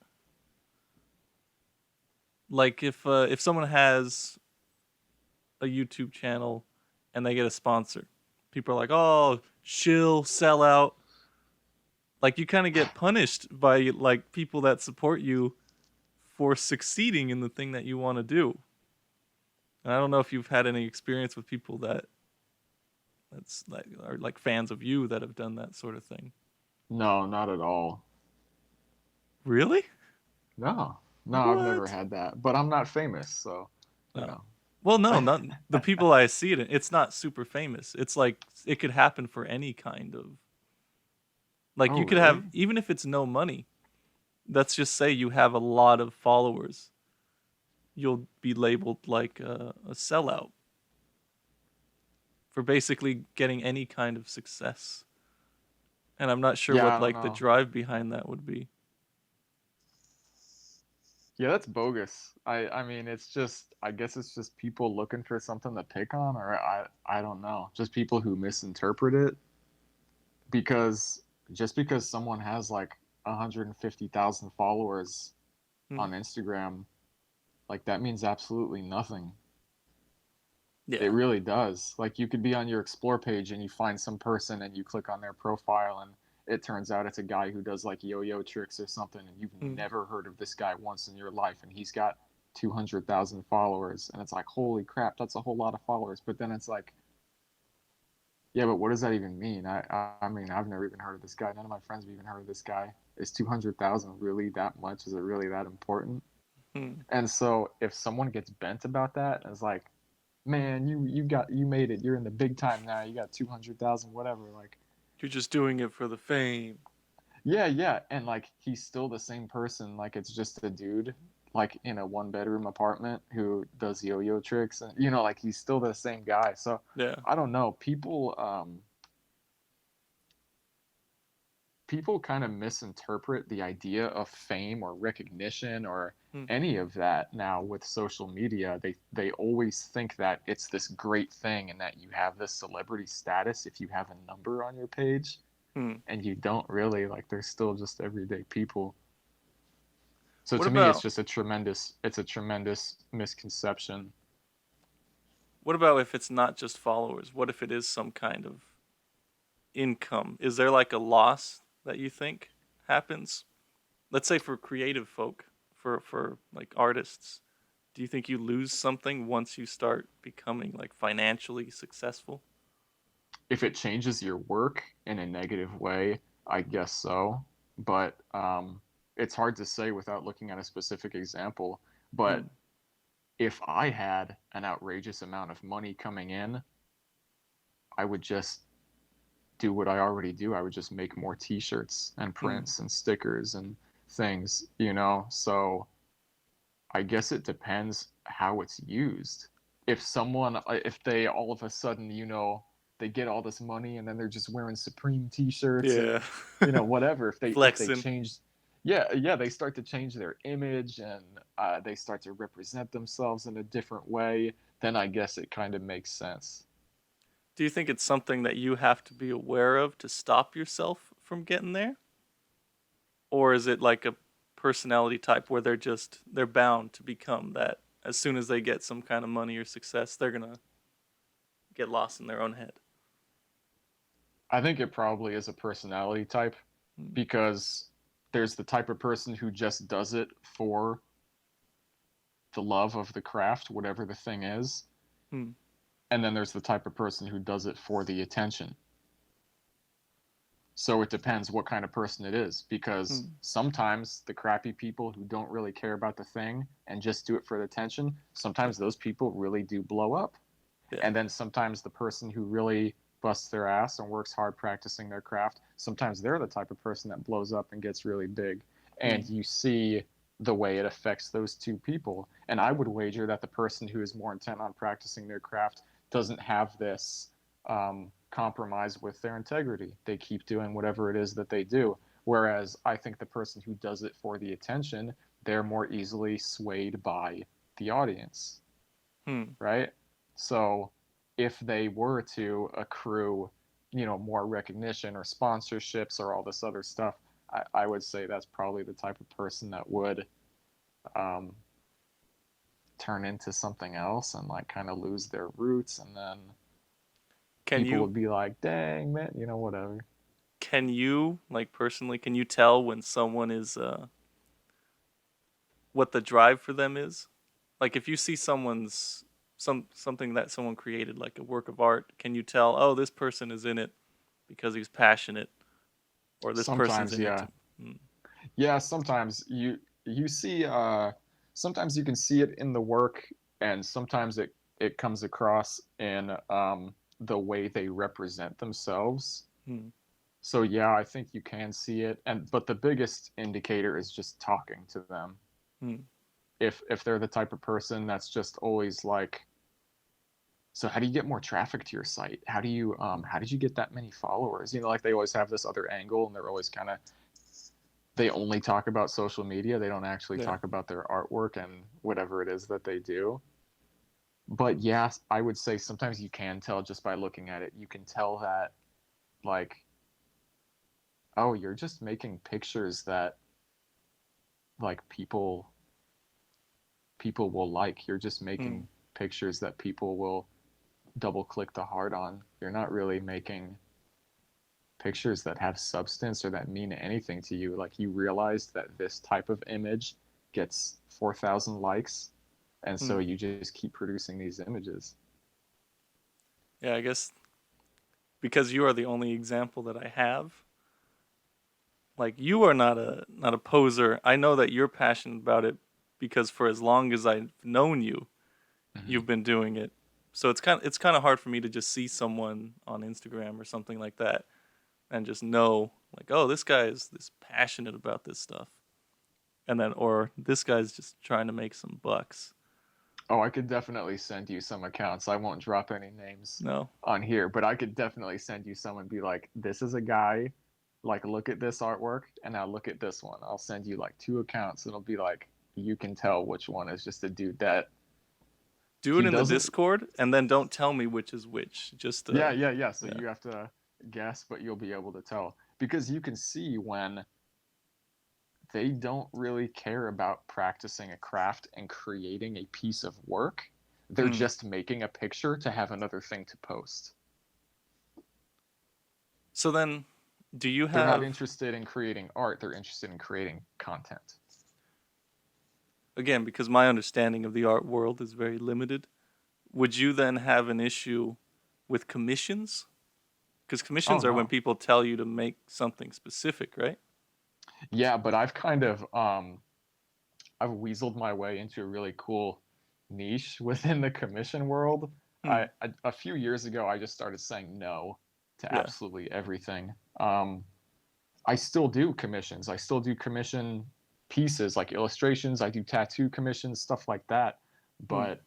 Speaker 1: Like if someone has a YouTube channel and they get a sponsor, people are like, "Oh, chill, sell out." Like you kind of get punished by like people that support you for succeeding in the thing that you want to do. And I don't know if you've had any experience with people that's like are like fans of you that have done that sort of thing.
Speaker 2: No, not at all.
Speaker 1: Really?
Speaker 2: No. No, I've never
Speaker 1: What?
Speaker 2: had that. But I'm not famous, so, you
Speaker 1: No.
Speaker 2: know.
Speaker 1: Well, no, not the people I see it in. It's not super famous. It's like it could happen for any kind of like
Speaker 2: Oh,
Speaker 1: you could have
Speaker 2: really?
Speaker 1: even if it's no money. Let's just say you have a lot of followers. You'll be labeled like a sellout for basically getting any kind of success. And I'm not sure
Speaker 2: Yeah,
Speaker 1: what
Speaker 2: I don't
Speaker 1: like the
Speaker 2: know.
Speaker 1: drive behind that would be.
Speaker 2: Yeah, that's bogus. I mean, it's just I guess it's just people looking for something to pick on, or I don't know. Just people who misinterpret it because just because someone has like 150,000 followers
Speaker 1: Hmm.
Speaker 2: on Instagram, like that means absolutely nothing. It
Speaker 1: Yeah.
Speaker 2: really does. Like you could be on your explore page and you find some person and you click on their profile and it turns out it's a guy who does like yo-yo tricks or something and you've
Speaker 1: Hmm.
Speaker 2: never heard of this guy once in your life and he's got 200,000 followers and it's like holy crap, that's a whole lot of followers. But then it's like, yeah, but what does that even mean? I mean, I've never even heard of this guy. None of my friends have even heard of this guy. Is 200,000 really that much? Is it really that important?
Speaker 1: Hmm.
Speaker 2: And so if someone gets bent about that, it's like, man, you made it. You're in the big time now. You got 200,000, whatever. Like,
Speaker 1: You're just doing it for the fame.
Speaker 2: yeah, yeah, and like he's still the same person. Like it's just a dude, like in a one-bedroom apartment who does yo-yo tricks, and like he's still the same guy. So
Speaker 1: Yeah.
Speaker 2: I don't know. people kind of misinterpret the idea of fame or recognition or
Speaker 1: Hmm.
Speaker 2: any of that now with social media. They always think that it's this great thing and that you have this celebrity status if you have a number on your page,
Speaker 1: Hmm.
Speaker 2: and you don't really. Like, they're still just everyday people. So
Speaker 1: What
Speaker 2: to me,
Speaker 1: about
Speaker 2: it's a tremendous misconception.
Speaker 1: what about if it's not just followers? What if it is some kind of income? Is there like a loss that you think happens? Let's say for creative folk, for like artists, do you think you lose something once you start becoming like financially successful?
Speaker 2: If it changes your work in a negative way, I guess so. But it's hard to say without looking at a specific example.
Speaker 1: Hmm.
Speaker 2: But if I had an outrageous amount of money coming in, I would just do what I already do. I would just make more t-shirts and
Speaker 1: Hmm.
Speaker 2: prints and stickers and things, you know? So I guess it depends how it's used. If they all of a sudden, they get all this money and then they're just wearing Supreme t-shirts
Speaker 1: Yeah.
Speaker 2: and, whatever. If they
Speaker 1: Flexing.
Speaker 2: change, yeah, they start to change their image and they start to represent themselves in a different way, then I guess it kind of makes sense.
Speaker 1: Do you think it's something that you have to be aware of to stop yourself from getting there? Or is it like a personality type where they're bound to become that as soon as they get some kind of money or success, they're going to get lost in their own head?
Speaker 2: I think it probably is a personality type
Speaker 1: Hmm.
Speaker 2: because there's the type of person who just does it for the love of the craft, whatever the thing is.
Speaker 1: Hmm.
Speaker 2: And then there's the type of person who does it for the attention. So it depends what kind of person it is, because
Speaker 1: Hmm.
Speaker 2: sometimes the crappy people who don't really care about the thing and just do it for the attention,
Speaker 1: Yeah.
Speaker 2: sometimes those people really do blow up.
Speaker 1: Yeah.
Speaker 2: And then sometimes the person who really busts their ass and works hard practicing their craft, sometimes they're the type of person that blows up and gets really big.
Speaker 1: Hmm.
Speaker 2: And you see the way it affects those two people. And I would wager that the person who is more intent on practicing their craft doesn't have this compromise with their integrity. They keep doing whatever it is that they do. Whereas I think the person who does it for the attention, they're more easily swayed by the audience,
Speaker 1: Hmm.
Speaker 2: right? So if they were to accrue, more recognition or sponsorships or all this other stuff, I would say that's probably the type of person that would um, turn into something else and like kind of lose their roots, and then
Speaker 1: Can
Speaker 2: people
Speaker 1: you
Speaker 2: would be like, "Dang man, whatever."
Speaker 1: can you like personally can you tell when someone is what the drive for them is? Like if you see something that someone created like a work of art, can you tell, "Oh, this person is in it because he's passionate," or this person's
Speaker 2: Sometimes,
Speaker 1: in it to
Speaker 2: yeah,
Speaker 1: mm,
Speaker 2: yeah. Sometimes you see, sometimes you can see it in the work, and sometimes it comes across in the way they represent themselves.
Speaker 1: mm,
Speaker 2: So yeah, I think you can see it, but the biggest indicator is just talking to them.
Speaker 1: mm,
Speaker 2: If they're the type of person that's just always like, so how do you get more traffic to your site? How did you get that many followers? Like they always have this other angle, and they're always kind of, they only talk about social media. They don't actually
Speaker 1: yeah.
Speaker 2: talk about their artwork and whatever it is that they do. But yes, I would say sometimes you can tell just by looking at it. You can tell that, like, oh, you're just making pictures that like people will like. You're just
Speaker 1: Mm,
Speaker 2: making pictures that people will double click the heart on. You're not really making pictures that have substance or that mean anything to you. Like, you realize that this type of image gets 4,000 likes, and so
Speaker 1: mm.
Speaker 2: you just keep producing these images.
Speaker 1: Yeah, I guess because you are the only example that I have. Like you are not a poser. I know that you're passionate about it because for as long as I've known you,
Speaker 2: Mm-hmm.
Speaker 1: you've been doing it. So it's kind of hard for me to just see someone on Instagram or something like that and just know like, oh, this guy is this passionate about this stuff, and then or this guy's just trying to make some bucks.
Speaker 2: Oh, I could definitely send you some accounts. I won't drop any names
Speaker 1: No.
Speaker 2: on here, but I could definitely send you some and be like, this is a guy like, look at this artwork and now look at this one. I'll send you like two accounts. It'll be like you can tell which one is just a dude that
Speaker 1: Do it
Speaker 2: he
Speaker 1: in the
Speaker 2: doesn't.
Speaker 1: Discord, and then don't tell me which is which. Just
Speaker 2: Yeah. So
Speaker 1: yeah.
Speaker 2: you have to guess, but you'll be able to tell because you can see when they don't really care about practicing a craft and creating a piece of work. They're
Speaker 1: Hmm.
Speaker 2: just making a picture to have another thing to post.
Speaker 1: So then, do you
Speaker 2: They're not
Speaker 1: have,
Speaker 2: interested in creating art, they're interested in creating content.
Speaker 1: again, because my understanding of the art world is very limited, would you then have an issue with commissions? Because
Speaker 2: Oh
Speaker 1: commissions are when
Speaker 2: no.
Speaker 1: people tell you to make something specific, right?
Speaker 2: Yeah, but I've kind of I've weaseled my way into a really cool niche within the commission world.
Speaker 1: Hmm.
Speaker 2: A few years ago I just started saying no to
Speaker 1: Yeah.
Speaker 2: absolutely everything. I still do commissions. I still do commission pieces like illustrations. I do tattoo commissions, stuff like that.
Speaker 1: Hmm.
Speaker 2: But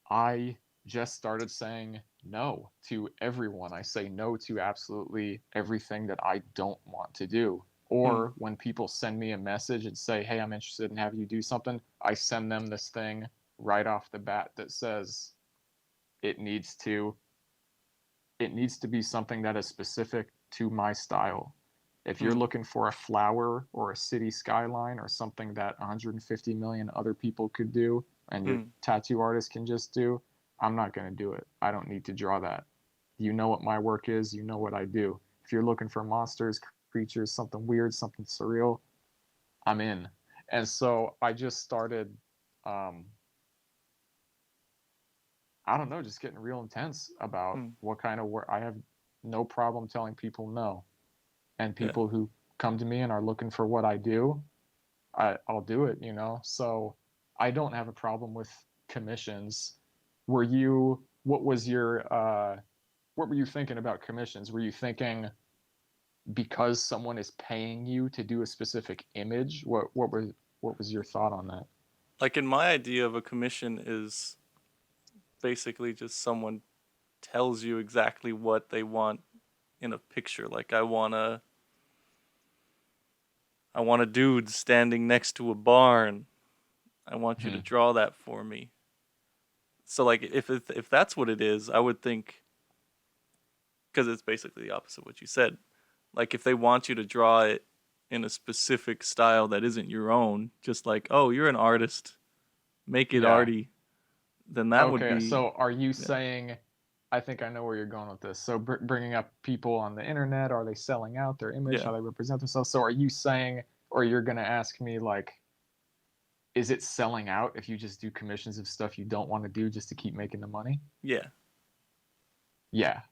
Speaker 2: I just started saying no to everyone. I say no to absolutely everything that I don't want to do.
Speaker 1: Hmm.
Speaker 2: Or when people send me a message and say, hey, I'm interested in having you do something, I send them this thing right off the bat that says it needs to it needs to be something that is specific to my style. If you're
Speaker 1: Hmm.
Speaker 2: looking for a flower or a city skyline or something that 150 million other people could do and your
Speaker 1: Hmm.
Speaker 2: tattoo artist can just do, I'm not going to do it. I don't need to draw that. You know what my work is, you know what I do. If you're looking for monsters, creatures, something weird, something surreal, I'm in. And so I just started um, I don't know, just getting real intense about
Speaker 1: Hmm.
Speaker 2: what kind of work. I have no problem telling people no. And
Speaker 1: Yeah.
Speaker 2: people who come to me and are looking for what I do, I'll do it, you know? So I don't have a problem with commissions. What was what were you thinking about commissions? Were you thinking because someone is paying you to do a specific image? What was your thought on that?
Speaker 1: Like in my idea of a commission is basically just someone tells you exactly what they want in a picture. Like I want a dude standing next to a barn. I want you to
Speaker 2: Hmm.
Speaker 1: draw that for me. So like if that's what it is, I would think because it's basically the opposite of what you said. Like if they want you to draw it in a specific style that isn't your own, just like, "Oh, you're an artist, make it
Speaker 2: Yeah.
Speaker 1: arty." Then that would
Speaker 2: Okay,
Speaker 1: be
Speaker 2: so are you
Speaker 1: yeah.
Speaker 2: saying, I think I know where you're going with this. So bringing up people on the internet, are they selling out their image,
Speaker 1: Yeah.
Speaker 2: how they represent themselves? So are you saying, or you're going to ask me, like, is it selling out if you just do commissions of stuff you don't want to do just to keep making the money?
Speaker 1: Yeah.
Speaker 2: Yeah.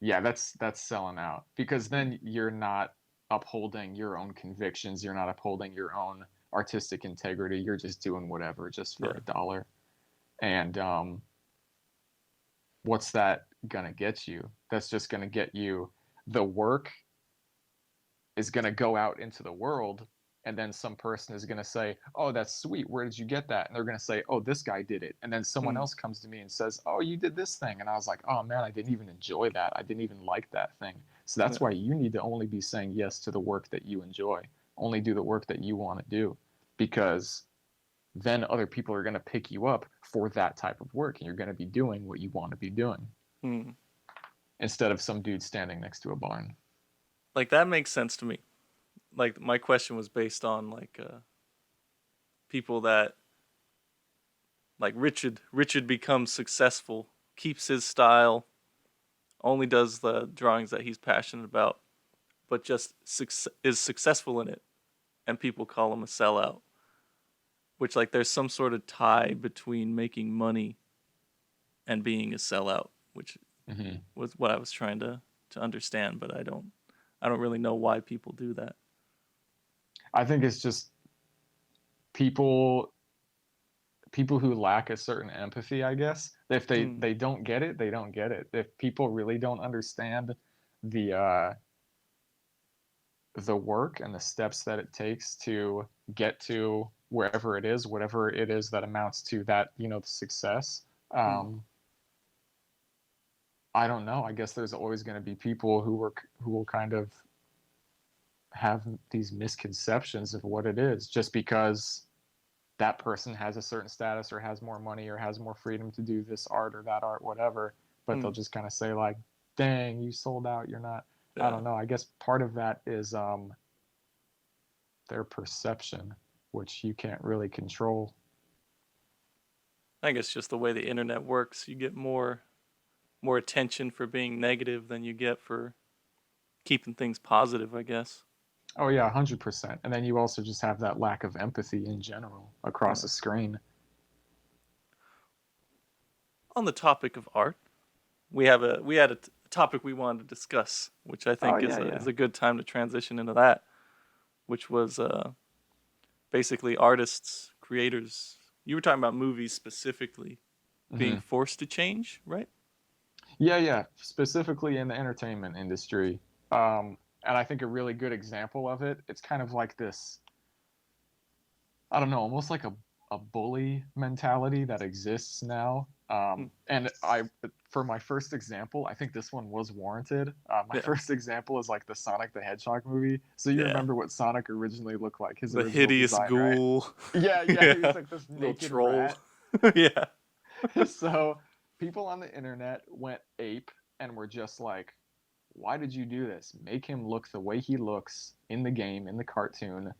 Speaker 2: Yeah, that's selling out because
Speaker 1: Hmm.
Speaker 2: then you're not upholding your own convictions, you're not upholding your own artistic integrity. You're just doing whatever just for
Speaker 1: Yeah.
Speaker 2: a dollar. And what's that gonna get you? That's just gonna get you the work is gonna go out into the world, and then some person is gonna say, "Oh, that's sweet. Where did you get that?" And they're gonna say, "Oh, this guy did it." And then someone
Speaker 1: Hmm.
Speaker 2: else comes to me and says, "Oh, you did this thing," and I was like, "Oh man, I didn't even enjoy that. I didn't even like that thing." So that's
Speaker 1: Yeah.
Speaker 2: why you need to only be saying yes to the work that you enjoy. Only do the work that you want to do, because then other people are going to pick you up for that type of work and you're going to be doing what you want to be doing
Speaker 1: Hmm.
Speaker 2: instead of some dude standing next to a barn.
Speaker 1: Like that makes sense to me. Like my question was based on like people that like Richard becomes successful, keeps his style, only does the drawings that he's passionate about, but just is successful in it, and people call him a sellout. Which like there's some sort of tie between making money and being a sellout, which
Speaker 2: Mm-hmm.
Speaker 1: was what I was trying to understand, but I don't really know why people do that.
Speaker 2: I think it's just people people who lack a certain empathy, I guess. If
Speaker 1: Hmm.
Speaker 2: they don't get it, they don't get it. If people really don't understand the uh the work and the steps that it takes to get to wherever it is, whatever it is that amounts to that, you know, the success,
Speaker 1: Hmm.
Speaker 2: um I don't know. I guess there's always going to be people who will kind of have these misconceptions of what it is just because that person has a certain status or has more money or has more freedom to do this art or that art, whatever. But they'll
Speaker 1: Hmm.
Speaker 2: just kind of say like, "Dang, you sold out. You're not." I
Speaker 1: Yeah.
Speaker 2: don't know. I guess part of that is their perception, which you can't really control.
Speaker 1: I guess just the way the internet works, you get more attention for being negative than you get for keeping things positive, I guess.
Speaker 2: Oh yeah, 100%. And then you also just have that lack of empathy in general across
Speaker 1: Yeah.
Speaker 2: a screen.
Speaker 1: On the topic of art, we had a topic we wanted to discuss, which I
Speaker 2: Oh
Speaker 1: think is
Speaker 2: yeah,
Speaker 1: a is
Speaker 2: yeah.
Speaker 1: a good time to transition into that, which was basically artists, creators. You were talking about movies specifically being
Speaker 2: Hmm.
Speaker 1: forced to change, right?
Speaker 2: Yeah, yeah. Specifically in the entertainment industry. And I think a really good example of it, it's kind of like this, I don't know, almost like a bully mentality that exists now.
Speaker 1: Hmm.
Speaker 2: And for my first example, I think this one was warranted. My
Speaker 1: Yeah,
Speaker 2: first example is like the Sonic the Hedgehog movie. So you
Speaker 1: yeah.
Speaker 2: remember what Sonic originally looked like, his
Speaker 1: The
Speaker 2: original
Speaker 1: hideous
Speaker 2: design, right?
Speaker 1: ghoul.
Speaker 2: Yeah, yeah. He was
Speaker 1: Yeah,
Speaker 2: like this
Speaker 1: little
Speaker 2: naked
Speaker 1: troll.
Speaker 2: rat.
Speaker 1: Yeah.
Speaker 2: So people on the internet went ape and were just like, why did you do this? Make him look the way he looks in the game, in the cartoon.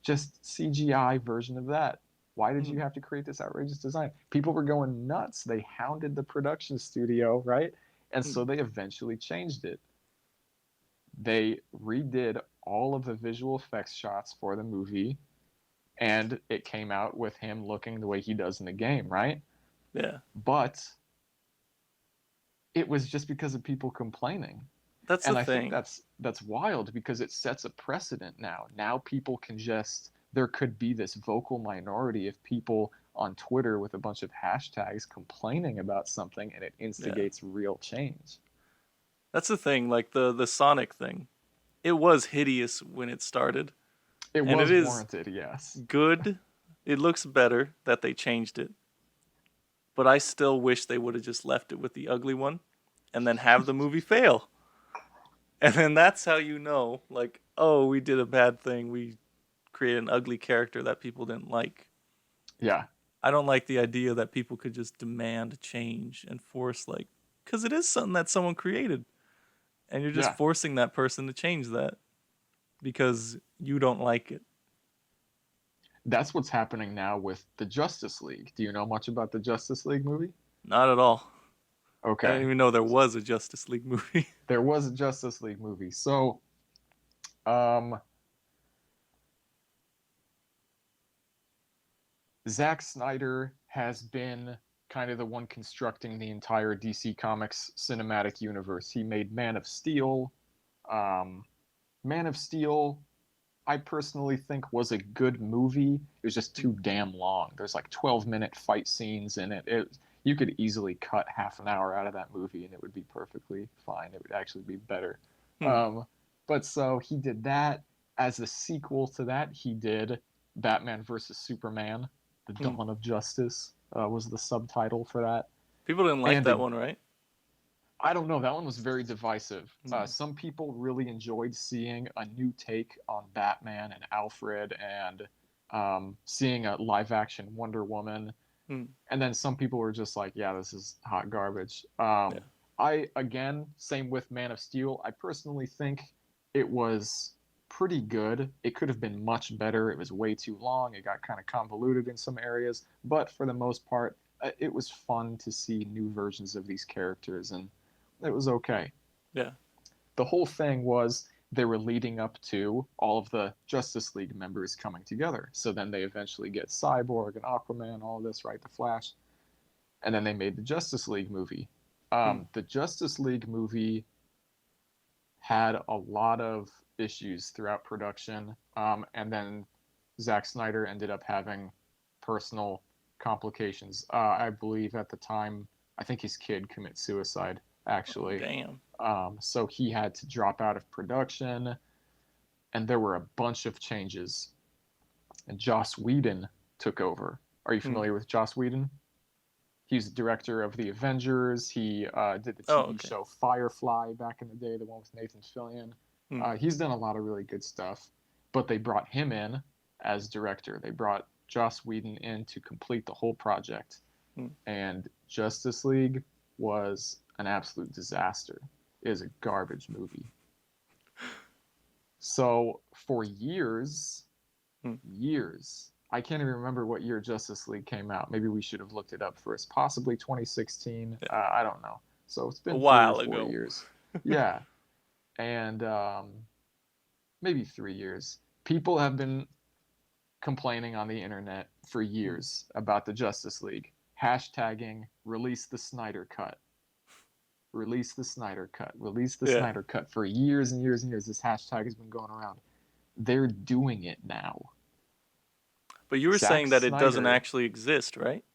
Speaker 2: Just CGI version of that. Why did
Speaker 1: Hmm.
Speaker 2: you have to create this outrageous design? People were going nuts. They hounded the production studio, right? And
Speaker 1: Hmm.
Speaker 2: so they eventually changed it. They redid all of the visual effects shots for the movie, and it came out with him looking the way he does in the game, right?
Speaker 1: Yeah.
Speaker 2: But it was just because of people complaining.
Speaker 1: That's the
Speaker 2: And I think
Speaker 1: thing.
Speaker 2: that's wild because it sets a precedent now. Now people can just there could be this vocal minority of people on Twitter with a bunch of hashtags complaining about something and it
Speaker 1: Yeah.
Speaker 2: instigates real change.
Speaker 1: That's the thing. Like the Sonic thing. It was hideous when it started,
Speaker 2: It
Speaker 1: and it
Speaker 2: was
Speaker 1: is
Speaker 2: warranted, yes.
Speaker 1: good. It looks better that they changed it, but I still wish they would have just left it with the ugly one and then have the movie fail. And then that's how you know, like, oh, we did a bad thing. We created an ugly character that people didn't like.
Speaker 2: Yeah.
Speaker 1: I don't like the idea that people could just demand change and force, like, because it is something that someone created, and you're just
Speaker 2: Yeah.
Speaker 1: forcing that person to change that because you don't like it.
Speaker 2: That's what's happening now with the Justice League. Do you know much about the Justice League movie?
Speaker 1: Not at all. I didn't
Speaker 2: Okay.
Speaker 1: even know there was a Justice League movie.
Speaker 2: There was a Justice League movie. So, um Zack Snyder has been kind of the one constructing the entire DC Comics cinematic universe. He made Man of Steel. Um, Man of Steel, I personally think was a good movie. It was just too damn long. There's like 12-minute fight scenes in it. You could easily cut half an hour out of that movie and it would be perfectly fine. It would actually be better.
Speaker 1: Hmm.
Speaker 2: Um, but so he did that. As a sequel to that, he did Batman versus Superman: The
Speaker 1: Hmm.
Speaker 2: Dawn of Justice was the subtitle for that.
Speaker 1: People didn't like
Speaker 2: And
Speaker 1: that one, right?
Speaker 2: I don't know, that one was very divisive.
Speaker 1: Hmm.
Speaker 2: Some people really enjoyed seeing a new take on Batman and Alfred and seeing a live action Wonder Woman.
Speaker 1: Hmm.
Speaker 2: And then some people were just like, yeah, this is hot garbage.
Speaker 1: Yeah.
Speaker 2: Again, same with Man of Steel. I personally think it was pretty good. It could have been much better. It was way too long. It got kind of convoluted in some areas. But for the most part, it was fun to see new versions of these characters, and it was okay.
Speaker 1: Yeah.
Speaker 2: The whole thing was they were leading up to all of the Justice League members coming together. So then they eventually get Cyborg and Aquaman, all of this, right? The Flash. And then they made the Justice League movie.
Speaker 1: Hmm.
Speaker 2: The Justice League movie had a lot of issues throughout production. And then Zack Snyder ended up having personal complications. I believe at the time, I think his kid commit suicide,
Speaker 1: Oh,
Speaker 2: actually.
Speaker 1: damn.
Speaker 2: So he had to drop out of production, and there were a bunch of changes. And Joss Whedon took over. Are you
Speaker 1: Hmm.
Speaker 2: familiar with Joss Whedon? He's the director of the Avengers. He did the
Speaker 1: Oh,
Speaker 2: TV
Speaker 1: okay.
Speaker 2: show Firefly back in the day, the one with Nathan Fillion.
Speaker 1: Hmm.
Speaker 2: He's done a lot of really good stuff, but they brought him in as director. They brought Joss Whedon in to complete the whole project,
Speaker 1: Hmm.
Speaker 2: and Justice League was an absolute disaster. It is a garbage movie. So for
Speaker 1: Hmm.
Speaker 2: years, I can't even remember what year Justice League came out. Maybe we should have looked it up first. Possibly 2016.
Speaker 1: Yeah.
Speaker 2: I don't know. So it's
Speaker 1: A
Speaker 2: been three or
Speaker 1: while
Speaker 2: four
Speaker 1: ago.
Speaker 2: years. Yeah, and maybe 3 years. People have been complaining on the internet for
Speaker 1: Hmm.
Speaker 2: years about the Justice League. Hashtagging release the Snyder Cut. Release the Snyder Cut. Release the
Speaker 1: Yeah.
Speaker 2: Snyder Cut. For years and years and years, this hashtag has been going around. They're doing it now.
Speaker 1: But you were
Speaker 2: Zack
Speaker 1: saying that it doesn't
Speaker 2: Snyder,
Speaker 1: actually exist, right?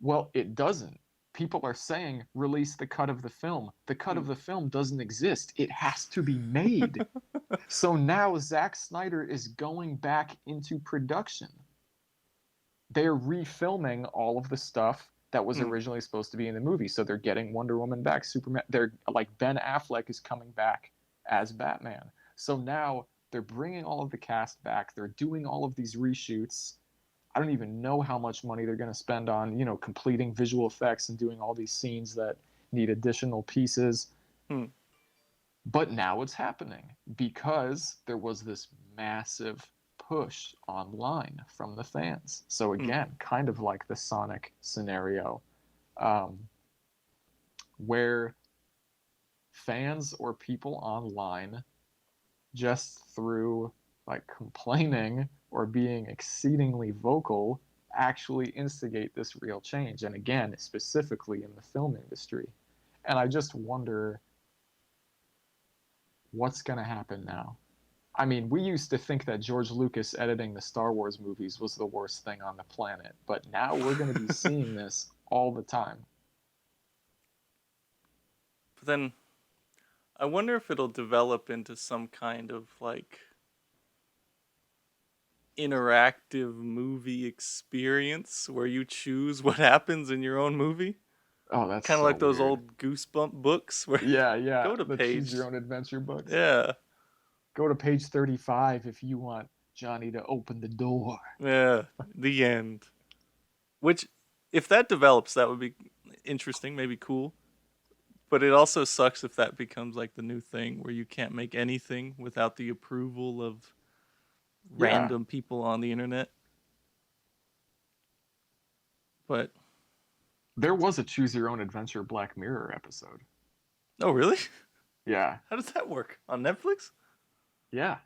Speaker 2: well, it doesn't. People are saying release the cut of the film. The cut
Speaker 1: Hmm.
Speaker 2: of the film doesn't exist. It has to be made. So now Zack Snyder is going back into production. They're refilming all of the stuff that was
Speaker 1: Hmm.
Speaker 2: originally supposed to be in the movie. So they're getting Wonder Woman back, Superman. They're like Ben Affleck is coming back as Batman. So now they're bringing all of the cast back. They're doing all of these reshoots. I don't even know how much money they're going to spend on, completing visual effects and doing all these scenes that need additional pieces.
Speaker 1: Hmm.
Speaker 2: But now it's happening because there was this massive push online from the fans. So
Speaker 1: Hmm.
Speaker 2: again, kind of like the Sonic scenario, um, where fans or people online just through like complaining or being exceedingly vocal actually instigate this real change. And again, specifically in the film industry. And I just wonder what's going to happen now. I mean, we used to think that George Lucas editing the Star Wars movies was the worst thing on the planet, but now we're going to be seeing this all the time.
Speaker 1: But then I wonder if it'll develop into some kind of like interactive movie experience where you choose what happens in your own movie.
Speaker 2: Oh, that's
Speaker 1: Kind of
Speaker 2: so
Speaker 1: like those
Speaker 2: weird.
Speaker 1: old Goosebump books where
Speaker 2: Yeah, yeah,
Speaker 1: go to
Speaker 2: the choose
Speaker 1: page.
Speaker 2: your own adventure books.
Speaker 1: Yeah.
Speaker 2: Go to page 35 if you want Johnny to open the door.
Speaker 1: Yeah. The end. Which if that develops that would be interesting, maybe cool. But it also sucks if that becomes like the new thing where you can't make anything without the approval of
Speaker 2: Yeah,
Speaker 1: random people on the internet. But
Speaker 2: there was a choose your own adventure Black Mirror episode.
Speaker 1: oh really?
Speaker 2: Yeah,
Speaker 1: How does that work? On Netflix?
Speaker 2: yeah,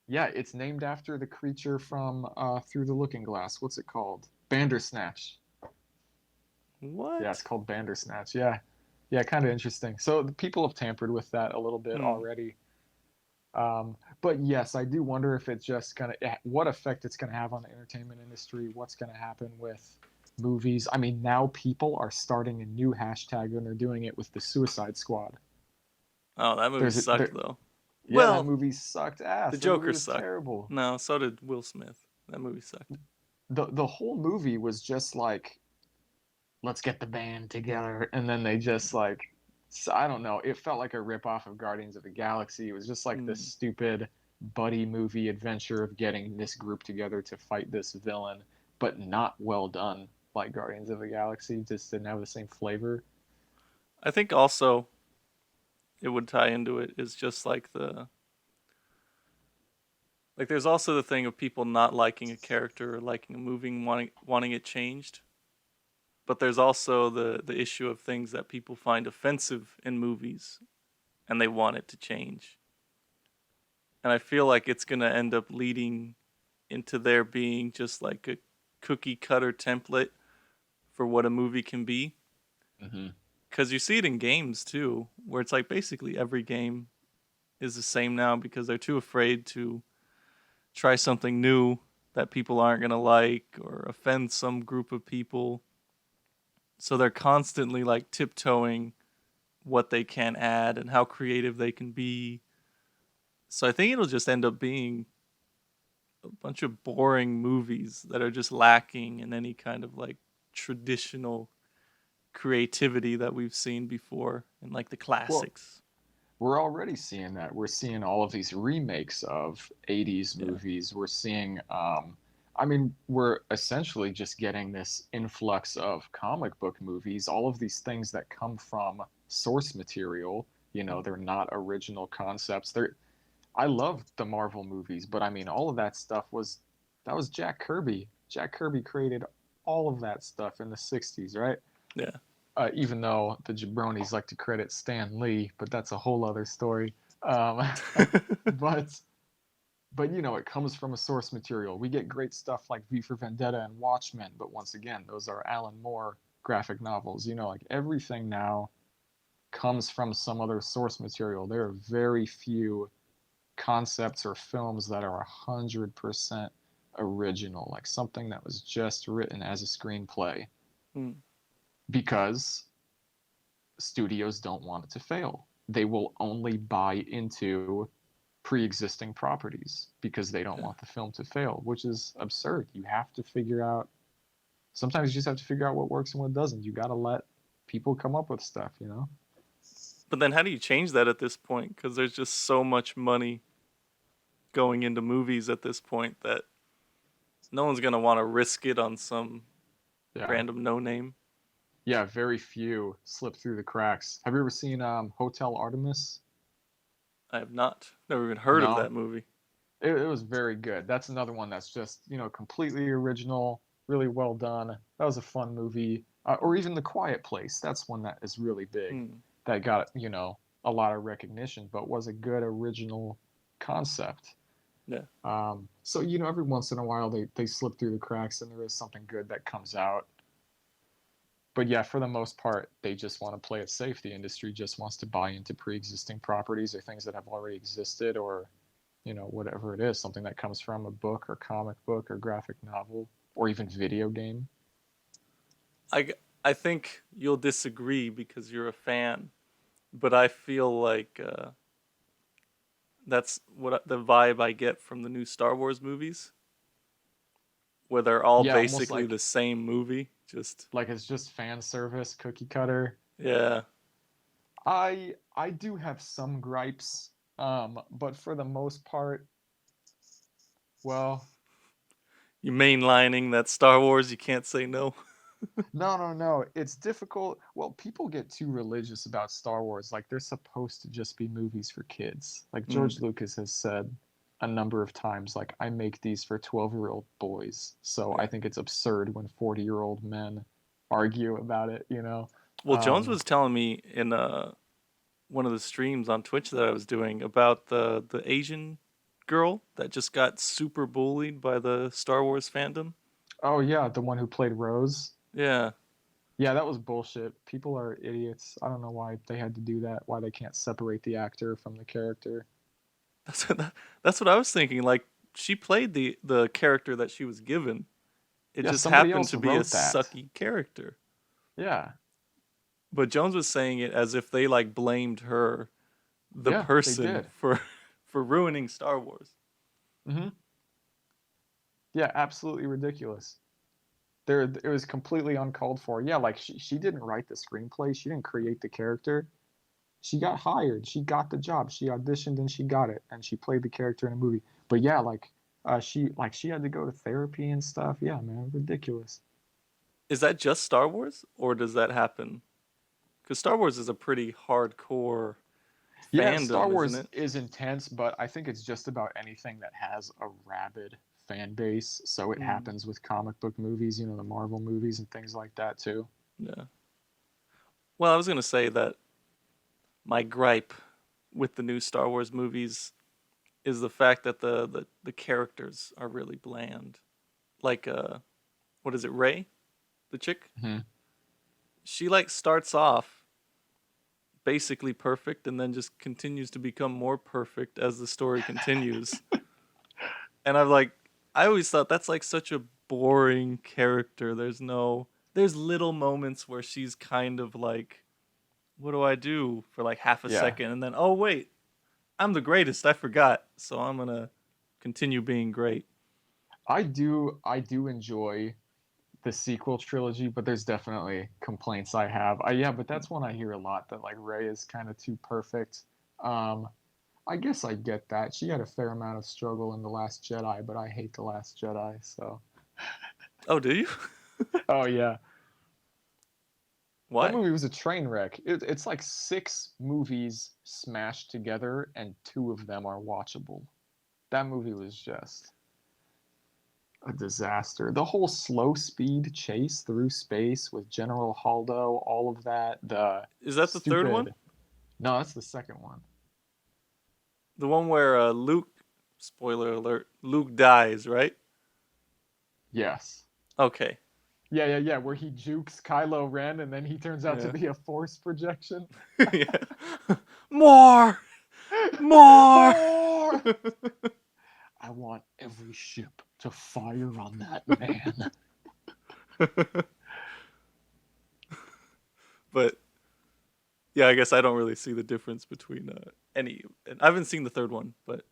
Speaker 2: yeah. It's named after the creature from Through the Looking Glass. What's it called? Bandersnatch. Yeah, it's
Speaker 1: What?
Speaker 2: called Bandersnatch. Yeah, yeah, kind of interesting. So the people have tampered with that a little bit
Speaker 1: Hmm.
Speaker 2: already. But yes, I do wonder if it's just gonna what effect it's gonna have on the entertainment industry. What's gonna happen with movies? I mean, now people are starting a new hashtag and they're doing it with the Suicide Squad.
Speaker 1: Oh, that movie
Speaker 2: There's a,
Speaker 1: sucked
Speaker 2: there,
Speaker 1: though.
Speaker 2: yeah, that
Speaker 1: Well,
Speaker 2: movie sucked
Speaker 1: the
Speaker 2: ass. The movie
Speaker 1: Joker
Speaker 2: was
Speaker 1: sucked.
Speaker 2: terrible.
Speaker 1: No, so did Will Smith. That movie sucked.
Speaker 2: The whole movie was just like, let's get the band together, and then they just like, I don't know. It felt like a ripoff of Guardians of the Galaxy. It was just like this
Speaker 1: Hmm.
Speaker 2: stupid buddy movie adventure of getting this group together to fight this villain, but not well done like Guardians of the Galaxy. Just didn't have the same flavor.
Speaker 1: I think also it would tie into it is just like the like there's also the thing of people not liking a character or liking a movie and wanting it changed. But there's also the issue of things that people find offensive in movies and they want it to change. And I feel like it's going to end up leading into there being just like a cookie cutter template for what a movie can be.
Speaker 2: Mm-hmm.
Speaker 1: Because you see it in games too, where it's like basically every game is the same now because they're too afraid to try something new that people aren't going to like or offend some group of people. So they're constantly like tiptoeing what they can add and how creative they can be. So I think it'll just end up being a bunch of boring movies that are just lacking in any kind of like traditional creativity that we've seen before in like the
Speaker 2: Well,
Speaker 1: classics.
Speaker 2: we're already seeing that. We're seeing all of these remakes of 80s
Speaker 1: Yeah.
Speaker 2: movies. We're seeing, I mean, we're essentially just getting this influx of comic book movies, all of these things that come from source material. You know, they're not original concepts. I love the Marvel movies, but I mean, all of that stuff that was Jack Kirby. Jack Kirby created all of that stuff in the 60s, right?
Speaker 1: Yeah.
Speaker 2: Even though the jabronis like to credit Stan Lee, but that's a whole other story. Um, but you know, it comes from a source material. We get great stuff like V for Vendetta and Watchmen, but once again, those are Alan Moore graphic novels. You know, like everything now comes from some other source material. There are very few concepts or films that are 100% original, like something that was just written as a screenplay,
Speaker 1: Hmm.
Speaker 2: because studios don't want it to fail. They will only buy into pre-existing properties because they don't
Speaker 1: Yeah.
Speaker 2: want the film to fail, which is absurd. You have to figure out, sometimes you just have to figure out what works and what doesn't. You got to let people come up with stuff, you know?
Speaker 1: But then how do you change that at this point? Because there's just so much money going into movies at this point that no one's gonna want to risk it on some
Speaker 2: Yeah.
Speaker 1: random no name.
Speaker 2: Yeah, very few slip through the cracks. Have you ever seen Hotel Artemis?
Speaker 1: I have not, never even heard of
Speaker 2: No.
Speaker 1: that movie.
Speaker 2: It was very good. That's another one that's just, you know, completely original, really well done. That was a fun movie. Or even The Quiet Place. That's one that is really big.
Speaker 1: Hmm.
Speaker 2: That got, you know, a lot of recognition, but was a good original concept.
Speaker 1: Yeah.
Speaker 2: So, you know, every once in a while they slip through the cracks and there is something good that comes out. But yeah, for the most part, they just want to play it safe. The industry just wants to buy into pre-existing properties or things that have already existed, or you know, whatever it is, something that comes from a book or comic book or graphic novel or even video game.
Speaker 1: I I think you'll disagree because you're a fan, but I feel like that's what the vibe I get from the new Star Wars movies, where they're all
Speaker 2: Yeah, almost
Speaker 1: basically the same movie. Just
Speaker 2: like it's just fan service, cookie cutter.
Speaker 1: yeah,
Speaker 2: I do have some gripes, but for the most part, well,
Speaker 1: you mainlining that Star Wars. You can't say no.
Speaker 2: no. It's difficult. Well, people get too religious about Star Wars. Like they're supposed to just be movies for kids. Like
Speaker 1: Mm,
Speaker 2: George Lucas has said a number of times, like I make these for 12-year-old boys. So I
Speaker 1: yeah.
Speaker 2: think it's absurd when 40-year-old men argue about it, you know?
Speaker 1: Well, Jones
Speaker 2: Um,
Speaker 1: was telling me in one of the streams on Twitch that I was doing about the Asian girl that just got super bullied by the Star Wars fandom.
Speaker 2: oh yeah, the one who played Rose.
Speaker 1: Yeah,
Speaker 2: Yeah, that was bullshit. People are idiots. I don't know why they had to do that, why they can't separate the actor from the character.
Speaker 1: that's that's what I was thinking. Like she played the character that she was given. It
Speaker 2: Yeah,
Speaker 1: just
Speaker 2: somebody
Speaker 1: happened
Speaker 2: else
Speaker 1: to be a
Speaker 2: wrote that.
Speaker 1: sucky character.
Speaker 2: Yeah.
Speaker 1: But Jones was saying it as if they like blamed her, the
Speaker 2: Yeah, they
Speaker 1: person,
Speaker 2: did.
Speaker 1: for for ruining Star Wars.
Speaker 2: Hmm. Yeah, absolutely ridiculous. There, it was completely uncalled for. Yeah, like she didn't write the screenplay. She didn't create the character. She got hired. She got the job. She auditioned and she got it, and she played the character in a movie. But yeah, she had to go to therapy and stuff. Yeah, man, ridiculous.
Speaker 1: Is that just Star Wars, or does that happen? Because Star Wars is a pretty hardcore
Speaker 2: Yeah, Star
Speaker 1: fandom, isn't
Speaker 2: Wars
Speaker 1: it?
Speaker 2: is intense, but I think it's just about anything that has a rabid fan base. So it
Speaker 1: Mm,
Speaker 2: happens with comic book movies, you know, the Marvel movies and things like that too.
Speaker 1: yeah. Well, I was gonna say that my gripe with the new Star Wars movies is the fact that the characters are really bland. Like what is it, Ray? The chick?
Speaker 2: Hmm.
Speaker 1: She like starts off basically perfect and then just continues to become more perfect as the story continues. And I always thought that's like such a boring character. There's little moments where she's kind of like, what do I do for like half a
Speaker 2: Yeah.
Speaker 1: second and then oh wait, I'm the greatest, I forgot. So I'm going to continue being great.
Speaker 2: I do enjoy the sequel trilogy, but there's definitely complaints I have. Yeah, but that's one I hear a lot, that like Rey is kind of too perfect. Um, I guess I get that. She had a fair amount of struggle in The Last Jedi, but I hate The Last Jedi, so.
Speaker 1: Oh, do you?
Speaker 2: Oh yeah, that
Speaker 1: Why?
Speaker 2: movie was a train wreck. It's like six movies smashed together, and two of them are watchable. That movie was just a disaster. The whole slow speed chase through space with General Holdo, all of that, the
Speaker 1: Is that the third one?
Speaker 2: stupid. No, that's the second one.
Speaker 1: The one where Luke, spoiler alert, Luke dies, right?
Speaker 2: Yes.
Speaker 1: Okay.
Speaker 2: Yeah, yeah, yeah, where he jukes Kylo Ren and then he turns out to
Speaker 1: Yeah.
Speaker 2: be a force projection.
Speaker 1: Yeah. More! More!
Speaker 2: More! I want every ship to fire on that man.
Speaker 1: But yeah, I guess I don't really see the difference between any. And I haven't seen the third one, but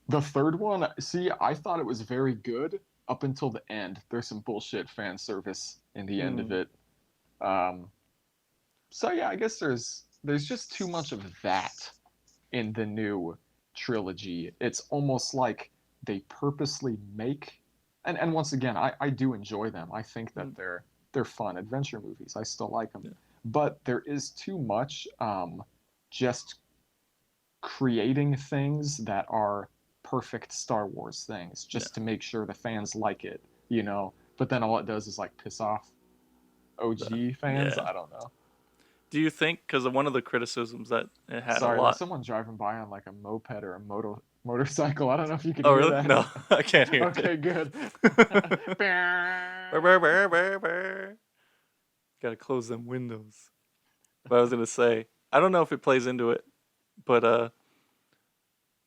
Speaker 2: The third one, see, I thought it was very good up until the end. There's some bullshit fan service in the end of
Speaker 1: mm,
Speaker 2: it. Um, so yeah, I guess there's just too much of that in the new trilogy. It's almost like they purposely make, and once again, I do enjoy them. I think that
Speaker 1: mm,
Speaker 2: they're fun adventure movies. I still like them,
Speaker 1: yeah,
Speaker 2: but there is too much just creating things that are perfect Star Wars things
Speaker 1: yeah,
Speaker 2: just to make sure the fans like it, you know. But then all it does is like piss off OG fans.
Speaker 1: yeah.
Speaker 2: I don't know.
Speaker 1: Do you think because one of the criticisms that it had a
Speaker 2: Sorry, that's
Speaker 1: lot?
Speaker 2: someone driving by on like a moped or a motorcycle. I don't know if you could
Speaker 1: Oh,
Speaker 2: hear
Speaker 1: really?
Speaker 2: that.
Speaker 1: No, I can't hear
Speaker 2: Okay, good.
Speaker 1: it. Brr, brr, brr, brr, brr. Gotta close them windows. But I was gonna say, I don't know if it plays into it, but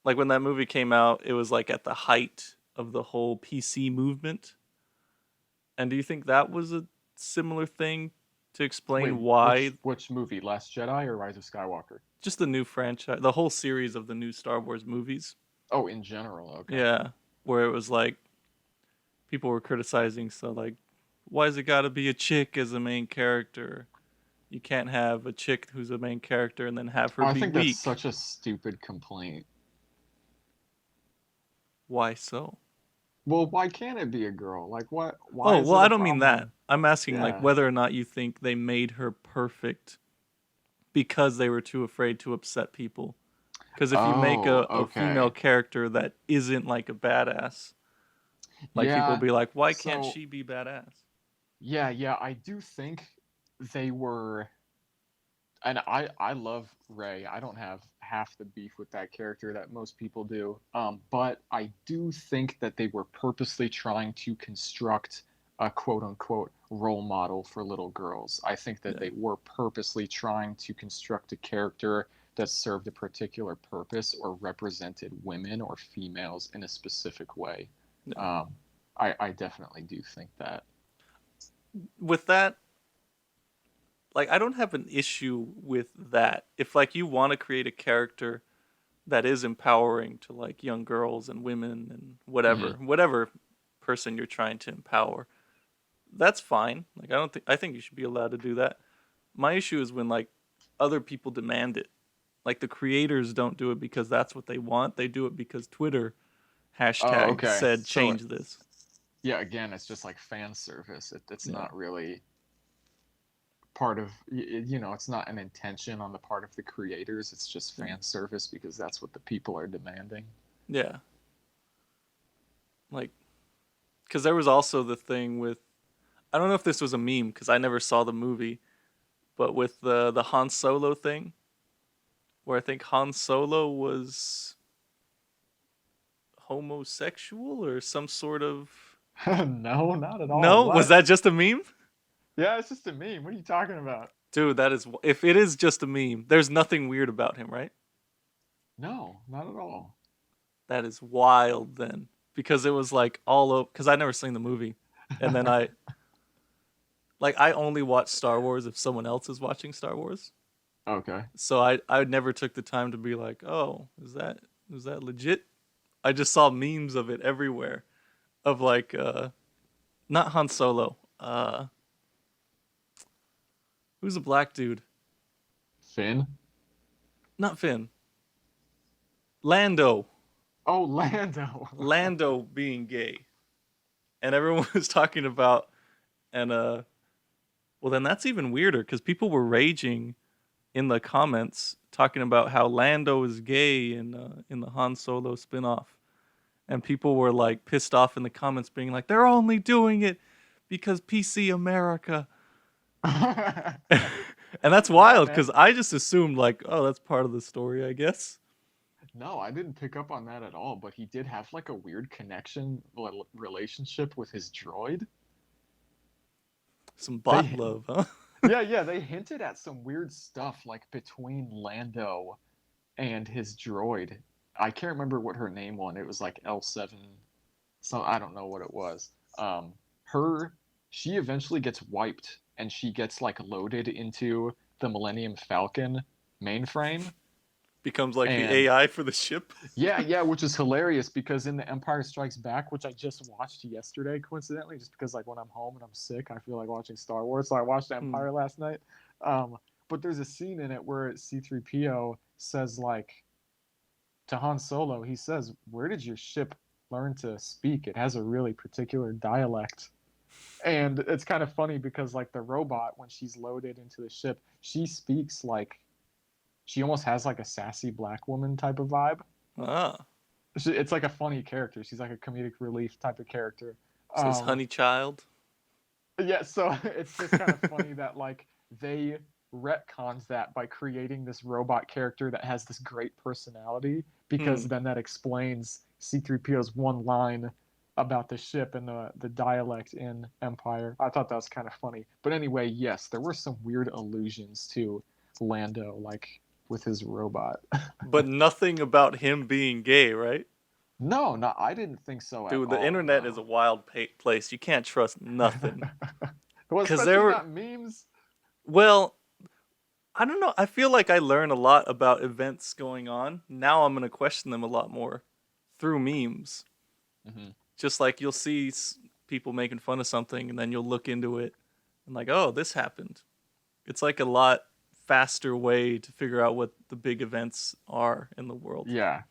Speaker 1: like when that movie came out, it was like at the height of the whole PC movement. And do you think that was a similar thing to
Speaker 2: Wait,
Speaker 1: explain
Speaker 2: which
Speaker 1: why
Speaker 2: which movie? Last Jedi or Rise of Skywalker?
Speaker 1: just the new franchise, the whole series of the new Star Wars movies?
Speaker 2: Oh, in general. Okay.
Speaker 1: Yeah, where it was like people were criticizing, so like, why has it got to be a chick as a main character? You can't have a chick who's a main character and then have her
Speaker 2: I
Speaker 1: be
Speaker 2: think that's
Speaker 1: weak.
Speaker 2: such a stupid complaint.
Speaker 1: Why so?
Speaker 2: Well, why can't it be a girl? Like what? Why
Speaker 1: Oh,
Speaker 2: is
Speaker 1: well,
Speaker 2: it a
Speaker 1: I don't mean that.
Speaker 2: problem?
Speaker 1: I'm asking like
Speaker 2: Yeah.
Speaker 1: whether or not you think they made her perfect because they were too afraid to upset people. Because if you make
Speaker 2: Oh,
Speaker 1: a female
Speaker 2: okay.
Speaker 1: character that isn't like a badass, like people will
Speaker 2: Yeah.
Speaker 1: be like, why can't
Speaker 2: So,
Speaker 1: she be badass?
Speaker 2: yeah, yeah, I do think they were, and I love Ray. I don't have half the beef with that character that most people do. But I do think that they were purposely trying to construct a quote unquote role model for little girls. I think that
Speaker 1: Yeah,
Speaker 2: they were purposely trying to construct a character that served a particular purpose or represented women or females in a specific way.
Speaker 1: yeah.
Speaker 2: Um, I definitely do think that.
Speaker 1: With that, like I don't have an issue with that. If like you want to create a character that is empowering to like young girls and women and
Speaker 2: Mhm.
Speaker 1: whatever person you're trying to empower, that's fine. Like I think you should be allowed to do that. My issue is when like other people demand it. Like the creators don't do it because that's what they want. They do it because Twitter
Speaker 2: Oh,
Speaker 1: hashtag
Speaker 2: okay.
Speaker 1: said
Speaker 2: So
Speaker 1: change this.
Speaker 2: yeah, again, it's just like fan service. It's
Speaker 1: Yeah.
Speaker 2: not really part of you know, it's not an intention on the part of the creators. It's just
Speaker 1: Yeah.
Speaker 2: fan service because that's what the people are demanding.
Speaker 1: Yeah. Like cuz there was also the thing with I don't know if this was a meme cuz I never saw the movie, but with the Han Solo thing where I think Han Solo was homosexual or some sort of
Speaker 2: No, not at all.
Speaker 1: No, was
Speaker 2: What?
Speaker 1: that just a meme?
Speaker 2: Yeah, it's just a meme. What are you talking about?
Speaker 1: Dude, that is if it is just a meme, there's nothing weird about him, right?
Speaker 2: No, not at all.
Speaker 1: That is wild then. Because it was like all over cuz I never seen the movie. And then I only watch Star Wars if someone else is watching Star Wars.
Speaker 2: Okay.
Speaker 1: So I never took the time to be like, "Oh, is that legit?" I just saw memes of it everywhere. of like not Han Solo. Who's a black dude?
Speaker 2: Finn?
Speaker 1: Not Finn. Lando.
Speaker 2: Oh, Lando.
Speaker 1: Lando being gay. And everyone was talking about and well then that's even weirder cuz people were raging in the comments talking about how Lando is gay in the Han Solo spin-off. And people were like pissed off in the comments being like they're only doing it because PC America. And that's
Speaker 2: Yeah,
Speaker 1: wild
Speaker 2: man.
Speaker 1: cuz I just assumed like oh that's part of the story, I guess.
Speaker 2: No, I didn't pick up on that at all, but he did have like a weird connection, relationship with his droid.
Speaker 1: Some bot
Speaker 2: They,
Speaker 1: love, huh?
Speaker 2: yeah, they hinted at some weird stuff like between Lando and his droid. I can't remember what her name was. It was like L7. So I don't know what it was. Her, she eventually gets wiped and she gets like loaded into the Millennium Falcon mainframe.
Speaker 1: Becomes like the
Speaker 2: And
Speaker 1: AI for the ship.
Speaker 2: yeah, which is hilarious because in The Empire Strikes Back, which I just watched yesterday, coincidentally, just because like when I'm home and I'm sick, I feel like watching Star Wars, so I watched
Speaker 1: Hmm.
Speaker 2: Empire last night. But there's a scene in it where C-3PO says like to Han Solo, he says, "Where did your ship learn to speak? It has a really particular dialect." And it's kind of funny because like the robot, when she's loaded into the ship, she speaks like she almost has like a sassy black woman type of vibe.
Speaker 1: Ah.
Speaker 2: It's like a funny character. She's like a comedic relief type of character.
Speaker 1: Says
Speaker 2: Um,
Speaker 1: honey child.
Speaker 2: yeah, so it's just kind of funny that like they retcons that by creating this robot character that has this great personality because
Speaker 1: Hmm.
Speaker 2: then that explains C-3PO's one line about the ship and the dialect in Empire. I thought that was kind of funny. But anyway, yes, there were some weird allusions to Lando, like with his robot.
Speaker 1: But nothing about him being gay, right?
Speaker 2: No, no, I didn't think so at
Speaker 1: Dude, the
Speaker 2: all.
Speaker 1: internet is a
Speaker 2: No.
Speaker 1: wild place. You can't trust nothing.
Speaker 2: Well,
Speaker 1: Cause there
Speaker 2: especially
Speaker 1: were,
Speaker 2: not memes.
Speaker 1: well, I don't know. I feel like I learn a lot about events going on. Now I'm gonna question them a lot more through memes.
Speaker 2: Hmm.
Speaker 1: Just like you'll see people making fun of something, and then you'll look into it, and like, oh, this happened. It's like a lot faster way to figure out what the big events are in the world.
Speaker 2: Yeah.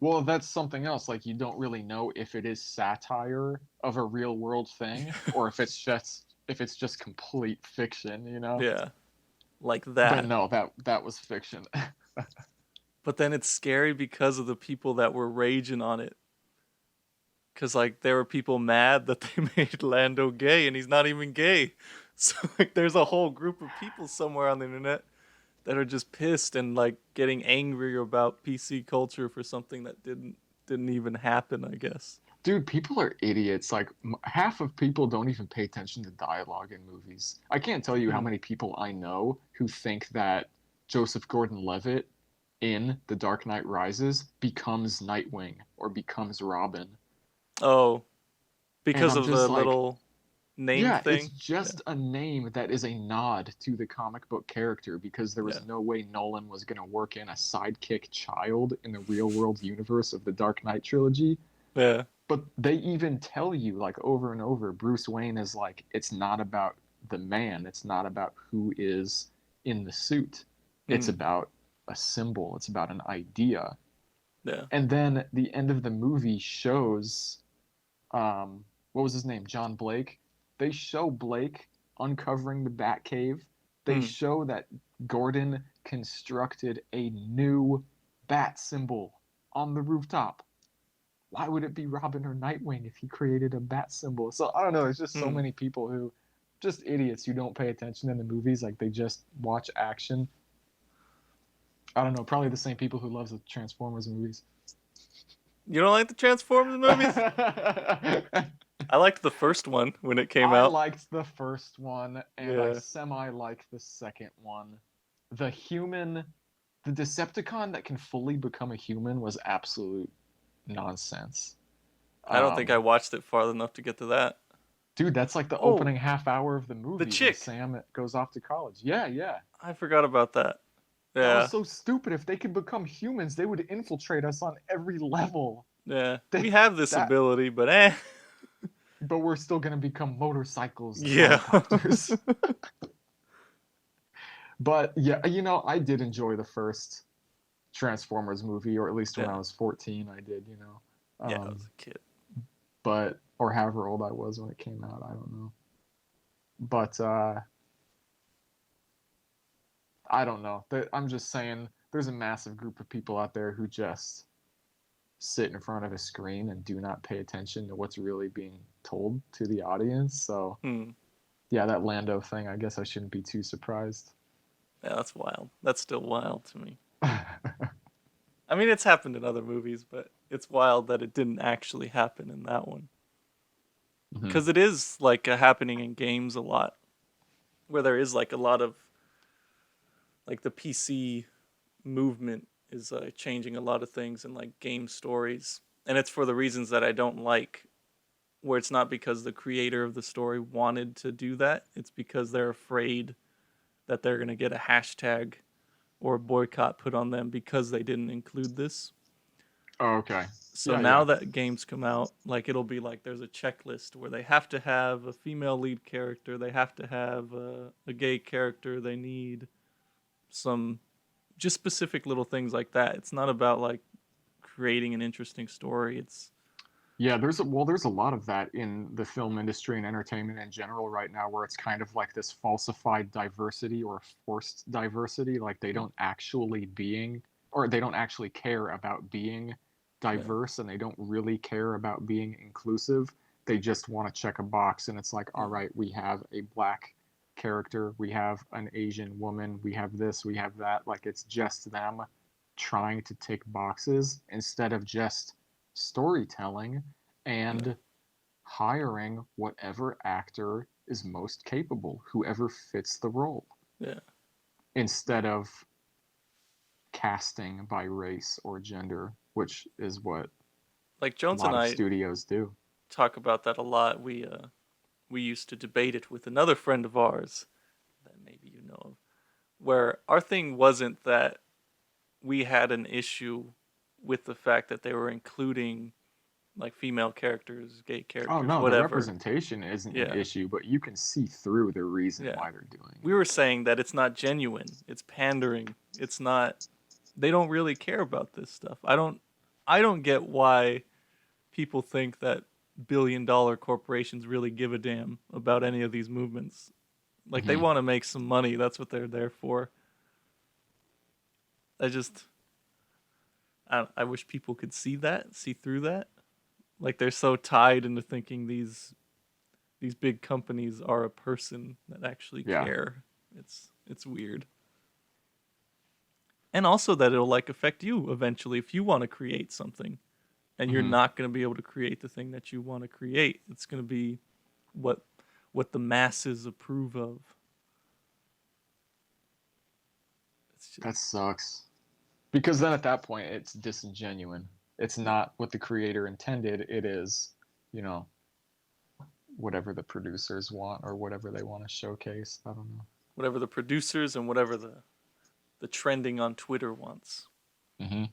Speaker 2: Well, that's something else. Like, you don't really know if it is satire of a real world thing or if it's just complete fiction, you know?
Speaker 1: Yeah, like
Speaker 2: But
Speaker 1: that.
Speaker 2: no, that was fiction.
Speaker 1: But then it's scary because of the people that were raging on it. Cause like there were people mad that they made Lando gay and he's not even gay. So like there's a whole group of people somewhere on the internet that are just pissed and like getting angry about PC culture for something that didn't even happen, I guess.
Speaker 2: Dude, people are idiots. Like, half of people don't even pay attention to dialogue in movies. I can't tell you how
Speaker 1: Hmm.
Speaker 2: many people I know who think that Joseph Gordon-Levitt in The Dark Knight Rises becomes Nightwing or becomes Robin.
Speaker 1: Oh,
Speaker 2: And
Speaker 1: because
Speaker 2: I'm
Speaker 1: of
Speaker 2: just
Speaker 1: the
Speaker 2: like,
Speaker 1: little name
Speaker 2: yeah, it's
Speaker 1: thing. Yeah,
Speaker 2: just a name that is a nod to the comic book character because there
Speaker 1: yeah,
Speaker 2: was no way Nolan was going to work in a sidekick child in the real world universe of the Dark Knight trilogy.
Speaker 1: yeah.
Speaker 2: But they even tell you, like, over and over, Bruce Wayne is like, it's not about the man, it's not about who is in the suit, it's
Speaker 1: Hmm.
Speaker 2: about a symbol, it's about an idea.
Speaker 1: Yeah.
Speaker 2: And then the end of the movie shows what was his name? John Blake. They show Blake uncovering the Batcave. They
Speaker 1: Hmm.
Speaker 2: show that Gordon constructed a new bat symbol on the rooftop. Why would it be Robin or Nightwing if he created a bat symbol? So I don't know. There's just so
Speaker 1: Hmm.
Speaker 2: many people who, just idiots who don't pay attention in the movies. Like they just watch action. I don't know. Probably the same people who loves the Transformers movies.
Speaker 1: You don't like the Transformers movies? I liked the first one when it came
Speaker 2: I
Speaker 1: out.
Speaker 2: liked the first one, and I
Speaker 1: Yeah.
Speaker 2: semi liked the second one. The human, the Decepticon that can fully become a human was absolute nonsense.
Speaker 1: I don't think
Speaker 2: Um,
Speaker 1: I watched it far enough to get to that.
Speaker 2: Dude, that's like the
Speaker 1: Oh,
Speaker 2: opening half hour of the
Speaker 1: the
Speaker 2: movie when
Speaker 1: chick.
Speaker 2: Sam goes off to college. Yeah.
Speaker 1: I forgot about that.
Speaker 2: That was
Speaker 1: Yeah.
Speaker 2: so stupid. If they could become humans, they would infiltrate us on every level.
Speaker 1: Yeah.
Speaker 2: They,
Speaker 1: We have this
Speaker 2: that
Speaker 1: ability, but eh.
Speaker 2: but we're still gonna become motorcycles and
Speaker 1: Yeah.
Speaker 2: helicopters. But yeah, I did enjoy the first Transformers movie, or at least when I
Speaker 1: Yeah.
Speaker 2: was 14, I did.
Speaker 1: Yeah, I
Speaker 2: Um,
Speaker 1: was a kid.
Speaker 2: but or however old I was when it came out, I don't know. But I don't know. I'm just saying, there's a massive group of people out there who just sit in front of a screen and do not pay attention to what's really being told to the audience. So
Speaker 1: Hmm.
Speaker 2: yeah, that Lando thing, I guess I shouldn't be too surprised.
Speaker 1: Yeah, that's wild. That's still wild to me. I mean, it's happened in other movies, but it's wild that it didn't actually happen in that one.
Speaker 2: Mhm.
Speaker 1: Because it is like happening in games a lot, where there is like a lot of like the PC movement is changing a lot of things in like game stories, and it's for the reasons that I don't like. Where it's not because the creator of the story wanted to do that; it's because they're afraid that they're gonna get a hashtag or a boycott put on them because they didn't include this.
Speaker 2: Oh, okay.
Speaker 1: So
Speaker 2: Yeah,
Speaker 1: now
Speaker 2: yeah.
Speaker 1: that games come out, like it'll be like there's a checklist where they have to have a female lead character, they have to have a gay character, they need some just specific little things like that. It's not about like creating an interesting story. It's
Speaker 2: Yeah, there's a lot of that in the film industry and entertainment in general right now, where it's kind of like this falsified diversity or forced diversity. Like they don't actually care about being
Speaker 1: yeah,
Speaker 2: diverse, and they don't really care about being inclusive. They just want to check a box, and it's like, all
Speaker 1: yeah,
Speaker 2: right, we have a black character, we have an Asian woman, we have this, we have that. Like it's just them trying to tick boxes instead of just storytelling
Speaker 1: yeah,
Speaker 2: and hiring whatever actor is most capable, whoever fits the role,
Speaker 1: yeah.
Speaker 2: instead of casting by race or gender, which is what
Speaker 1: Like
Speaker 2: a
Speaker 1: Jones and
Speaker 2: lot of
Speaker 1: I
Speaker 2: studios do.
Speaker 1: talk about that a lot. We used to debate it with another friend of ours that maybe you know of, where our thing wasn't that we had an issue with the fact that they were including like female characters, gay
Speaker 2: Oh
Speaker 1: characters,
Speaker 2: no, the
Speaker 1: whatever.
Speaker 2: representation isn't an
Speaker 1: Yeah,
Speaker 2: issue, but you can see through the reason
Speaker 1: yeah.
Speaker 2: why they're doing
Speaker 1: We
Speaker 2: it.
Speaker 1: were saying that it's not genuine. It's pandering. It's not. They don't really care about this stuff. I don't get why people think that billion-dollar corporations really give a damn about any of these movements. Like they
Speaker 2: Mm-hmm.
Speaker 1: want to make some money. That's what they're there for. I just I wish people could see that, see through that. Like they're so tied into thinking these big companies are a person that actually
Speaker 2: Yeah.
Speaker 1: care. It's weird. And also that it'll like affect you eventually if you want to create something and you're
Speaker 2: Mm-hmm.
Speaker 1: not going to be able to create the thing that you want to create. It's going to be what what the masses approve of. It's just
Speaker 2: That sucks. Because then at that point, it's disingenuous. It's
Speaker 1: yeah.
Speaker 2: not what the creator intended. It is, you know, whatever the producers want or whatever they want to showcase. I don't know.
Speaker 1: Whatever the producers and whatever the trending on Twitter wants.
Speaker 2: Mm-hmm.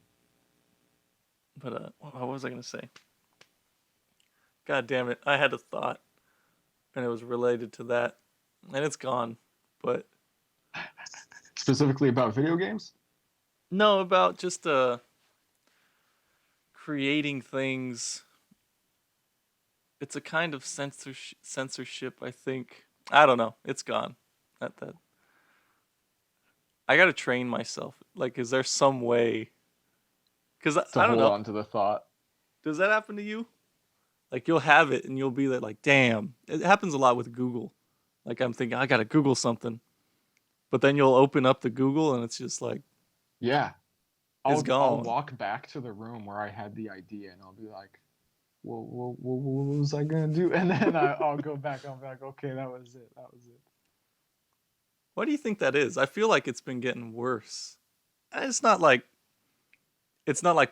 Speaker 1: But what was I going to say? God damn it. I had a thought and it was related to that and it's gone. But
Speaker 2: Specifically about video games?
Speaker 1: no, about just creating things. It's a kind of censorship, I think. I don't know. It's gone. That I got to train myself. Like is there some way cuz
Speaker 2: To
Speaker 1: I don't
Speaker 2: hold
Speaker 1: know.
Speaker 2: on to the thought.
Speaker 1: Does that happen to you? Like you'll have it and you'll be like, "Damn." It happens a lot with Google. Like I'm thinking I got to Google something. But then you'll open up the Google and it's just like
Speaker 2: Yeah.
Speaker 1: it's
Speaker 2: I'll
Speaker 1: gone.
Speaker 2: walk back to the room where I had the idea and I'll be like, well, what was I gonna do? And then I'll go back. I'll be like, okay, that was it. That was it.
Speaker 1: Why do you think that is? I feel like it's been getting worse. It's not like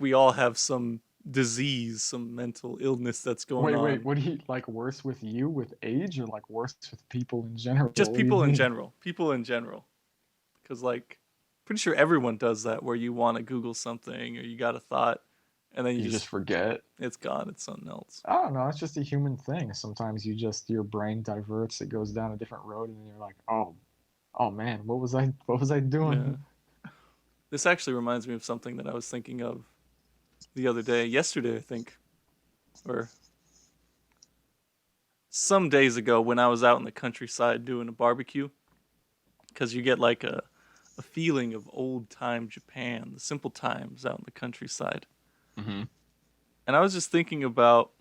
Speaker 1: we all have some disease, some mental illness that's going
Speaker 2: Wait.
Speaker 1: on.
Speaker 2: What do you like worse with you with age or like worse with people in general?
Speaker 1: Just
Speaker 2: What do you
Speaker 1: people in
Speaker 2: mean?
Speaker 1: general. People in general. Cuz like pretty sure everyone does that where you want to Google something or you got a thought and then you
Speaker 2: You just
Speaker 1: just
Speaker 2: forget.
Speaker 1: it's gone. It's something else.
Speaker 2: I don't know. It's just a human thing. Sometimes your brain diverts. It goes down a different road, and you're like, oh man, what was I
Speaker 1: Yeah.
Speaker 2: doing?
Speaker 1: This actually reminds me of something that I was thinking of the other day, yesterday, I think, or some days ago when I was out in the countryside doing a barbecue, because you get like a feeling of old time Japan, the simple times out in the countryside.
Speaker 2: Hmm.
Speaker 1: And I was just thinking about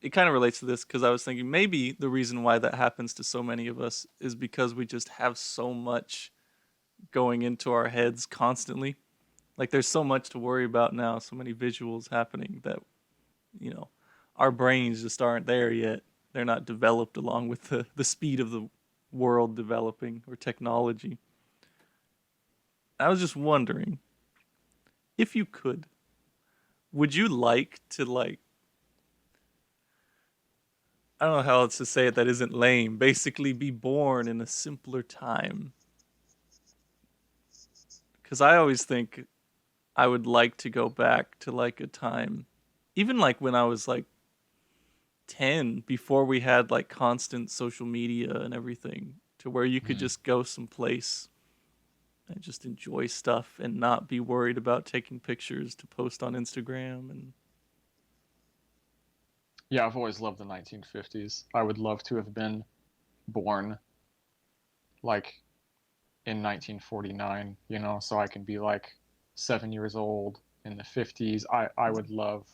Speaker 1: it kind of relates to this because I was thinking maybe the reason why that happens to so many of us is because we just have so much going into our heads constantly. Like there's so much to worry about now, so many visuals happening that, you know, our brains just aren't there yet. They're not developed along with the speed of the world developing or technology. I was just wondering if you could, would you like to like I don't know how else to say it that isn't lame. Basically, be born in a simpler time. Because I always think I would like to go back to like a time, even like when I was like 10, before we had like constant social media and everything, to where you could
Speaker 2: Hmm.
Speaker 1: just go someplace and just enjoy stuff and not be worried about taking pictures to post on Instagram. And
Speaker 2: Yeah, I've always loved the 1950s. I would love to have been born like in 1949, so I can be like 7 years old in the 50s. I would love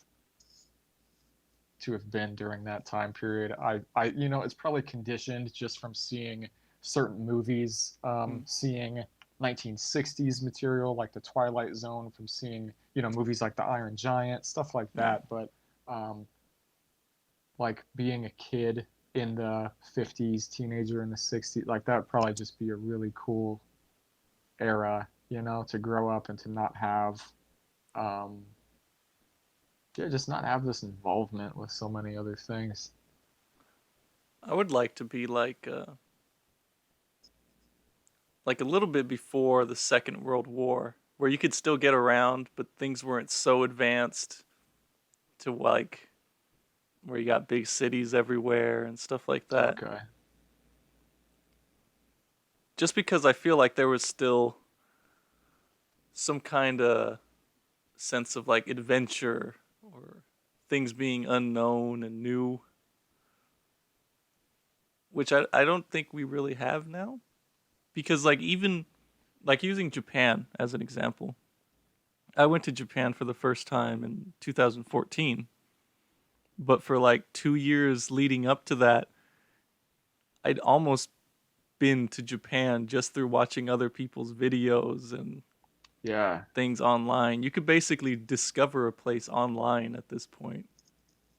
Speaker 2: to have been during that time period. It's probably conditioned just from seeing certain movies,
Speaker 1: hmm,
Speaker 2: seeing 1960s material like The Twilight Zone, from seeing, movies like The Iron Giant, stuff like
Speaker 1: yeah,
Speaker 2: that. But um, like being a kid in the 50s, teenager in the 60s, like that would probably just be a really cool era, to grow up and to not have, um, yeah, just not have this involvement with so many other things.
Speaker 1: I would like to be like a little bit before the Second World War, where you could still get around, but things weren't so advanced to like where you got big cities everywhere and stuff like that.
Speaker 2: Okay.
Speaker 1: Just because I feel like there was still some kind of sense of like adventure or things being unknown and new, which I don't think we really have now. Because like even like using Japan as an example, I went to Japan for the first time in 2014, but for like 2 years leading up to that, I'd almost been to Japan just through watching other people's videos and
Speaker 2: Yeah.
Speaker 1: things online. You could basically discover a place online at this point.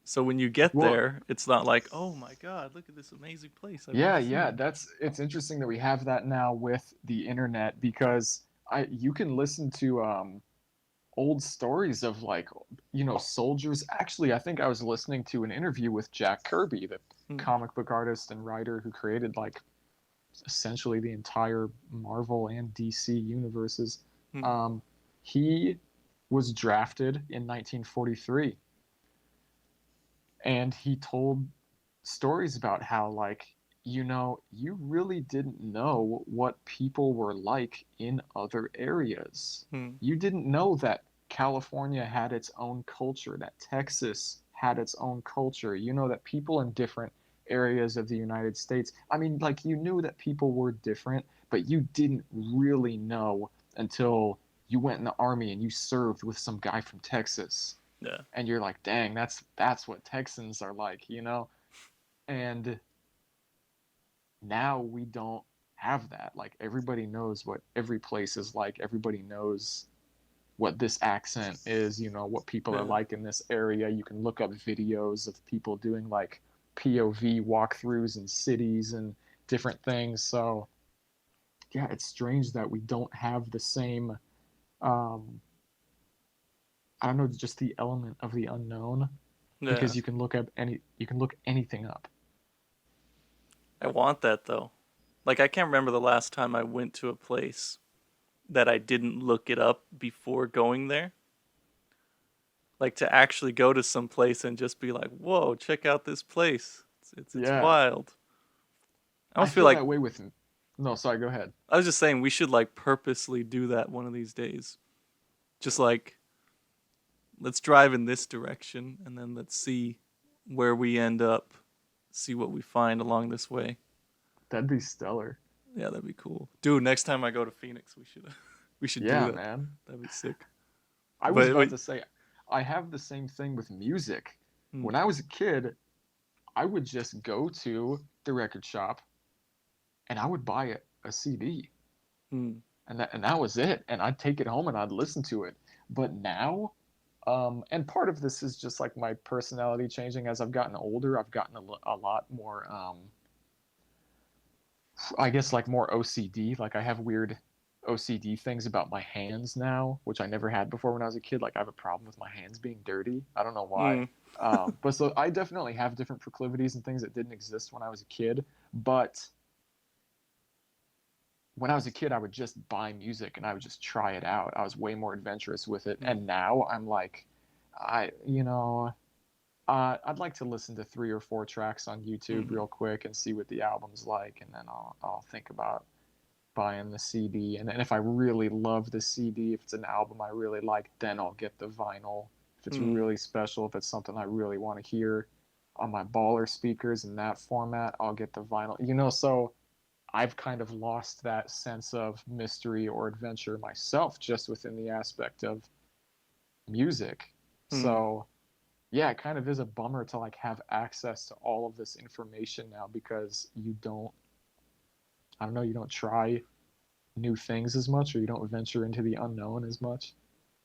Speaker 1: So when you get
Speaker 2: Well,
Speaker 1: there, it's not like, oh my God, look at this amazing place I've
Speaker 2: yeah,
Speaker 1: never
Speaker 2: yeah,
Speaker 1: seen.
Speaker 2: that's it's interesting that we have that now with the internet, because I you can listen to old stories of like, soldiers. Actually, I think I was listening to an interview with Jack Kirby, the
Speaker 1: Hmm,
Speaker 2: comic book artist and writer who created like essentially the entire Marvel and DC universes.
Speaker 1: hmm,
Speaker 2: Um, he was drafted in 1943, and he told stories about how, like, you really didn't know what people were like in other areas.
Speaker 1: hmm,
Speaker 2: You didn't know that California had its own culture, that Texas had its own culture. You know that people in different areas of the United States, I mean, like, you knew that people were different, but you didn't really know until you went in the army and you served with some guy from Texas,
Speaker 1: yeah.
Speaker 2: and you're like, dang, that's what Texans are like. And now we don't have that. Like, everybody knows what every place is like. Everybody knows what this accent is, what people are
Speaker 1: Yeah.
Speaker 2: like in this area. You can look up videos of people doing like POV walkthroughs in cities and different things. So yeah, it's strange that we don't have the same, um I don't know, just the element of the unknown,
Speaker 1: Yeah.
Speaker 2: because you can look anything up.
Speaker 1: I want that though. Like I can't remember the last time I went to a place that I didn't look it up before going there. Like to actually go to some place and just be like, "Whoa, check out this place. It's
Speaker 2: Yeah,
Speaker 1: wild." I
Speaker 2: I
Speaker 1: almost feel
Speaker 2: feel
Speaker 1: like
Speaker 2: that way with. No, sorry, go ahead.
Speaker 1: I was just saying we should like purposely do that one of these days. Just like let's drive in this direction and then let's see where we end up, see what we find along this way.
Speaker 2: That'd be stellar.
Speaker 1: Yeah, that'd be cool. Dude, next time I go to Phoenix, we should we should do
Speaker 2: Yeah,
Speaker 1: that.
Speaker 2: man.
Speaker 1: That'd be sick.
Speaker 2: I was
Speaker 1: But
Speaker 2: about
Speaker 1: wait,
Speaker 2: to say, I have the same thing with music.
Speaker 1: hmm,
Speaker 2: When I was a kid, I would just go to the record shop and I would buy a CD,
Speaker 1: hmm,
Speaker 2: and that was it. And I'd take it home and I'd listen to it. But now, and part of this is just like my personality changing as I've gotten older. I've gotten a lot more, I guess, like more OCD. Like I have weird OCD things about my hands now, which I never had before when I was a kid. Like I have a problem with my hands being dirty. I don't know why.
Speaker 1: hmm,
Speaker 2: But so I definitely have different proclivities and things that didn't exist when I was a kid. But when I was a kid, I would just buy music and I would just try it out. I was way more adventurous with it.
Speaker 1: hmm,
Speaker 2: And now I'm like, I'd like to listen to 3 or 4 tracks on YouTube
Speaker 1: hmm,
Speaker 2: real quick and see what the album's like, and then I'll think about buying the CD. And then if I really love the CD, if it's an album I really like, then I'll get the vinyl. If it's
Speaker 1: hmm.
Speaker 2: really special, if it's something I really want to hear on my baller speakers in that format, I'll get the vinyl. So I've kind of lost that sense of mystery or adventure myself just within the aspect of music.
Speaker 1: Hmm.
Speaker 2: So yeah, it kind of is a bummer to like have access to all of this information now because I don't know, you don't try new things as much or you don't venture into the unknown as much.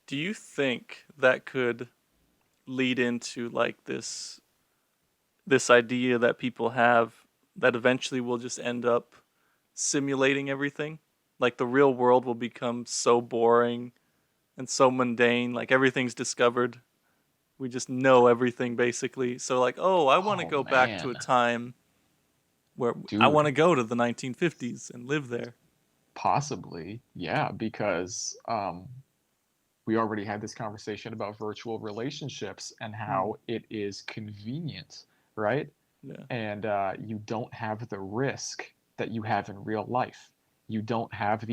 Speaker 1: Do you think that could lead into like this idea that people have that eventually we'll just end up simulating everything? Like the real world will become so boring and so mundane, like everything's discovered. We just know everything basically. So like, oh, I want to
Speaker 2: Oh
Speaker 1: go back to a
Speaker 2: man,
Speaker 1: time where I want
Speaker 2: dude,
Speaker 1: to go to the 1950s and live there.
Speaker 2: possibly, yeah, because we already had this conversation about virtual relationships and
Speaker 1: Hmm.
Speaker 2: how it is convenient, right?
Speaker 1: Yeah.
Speaker 2: And you don't have the risk that you have in real life. You don't have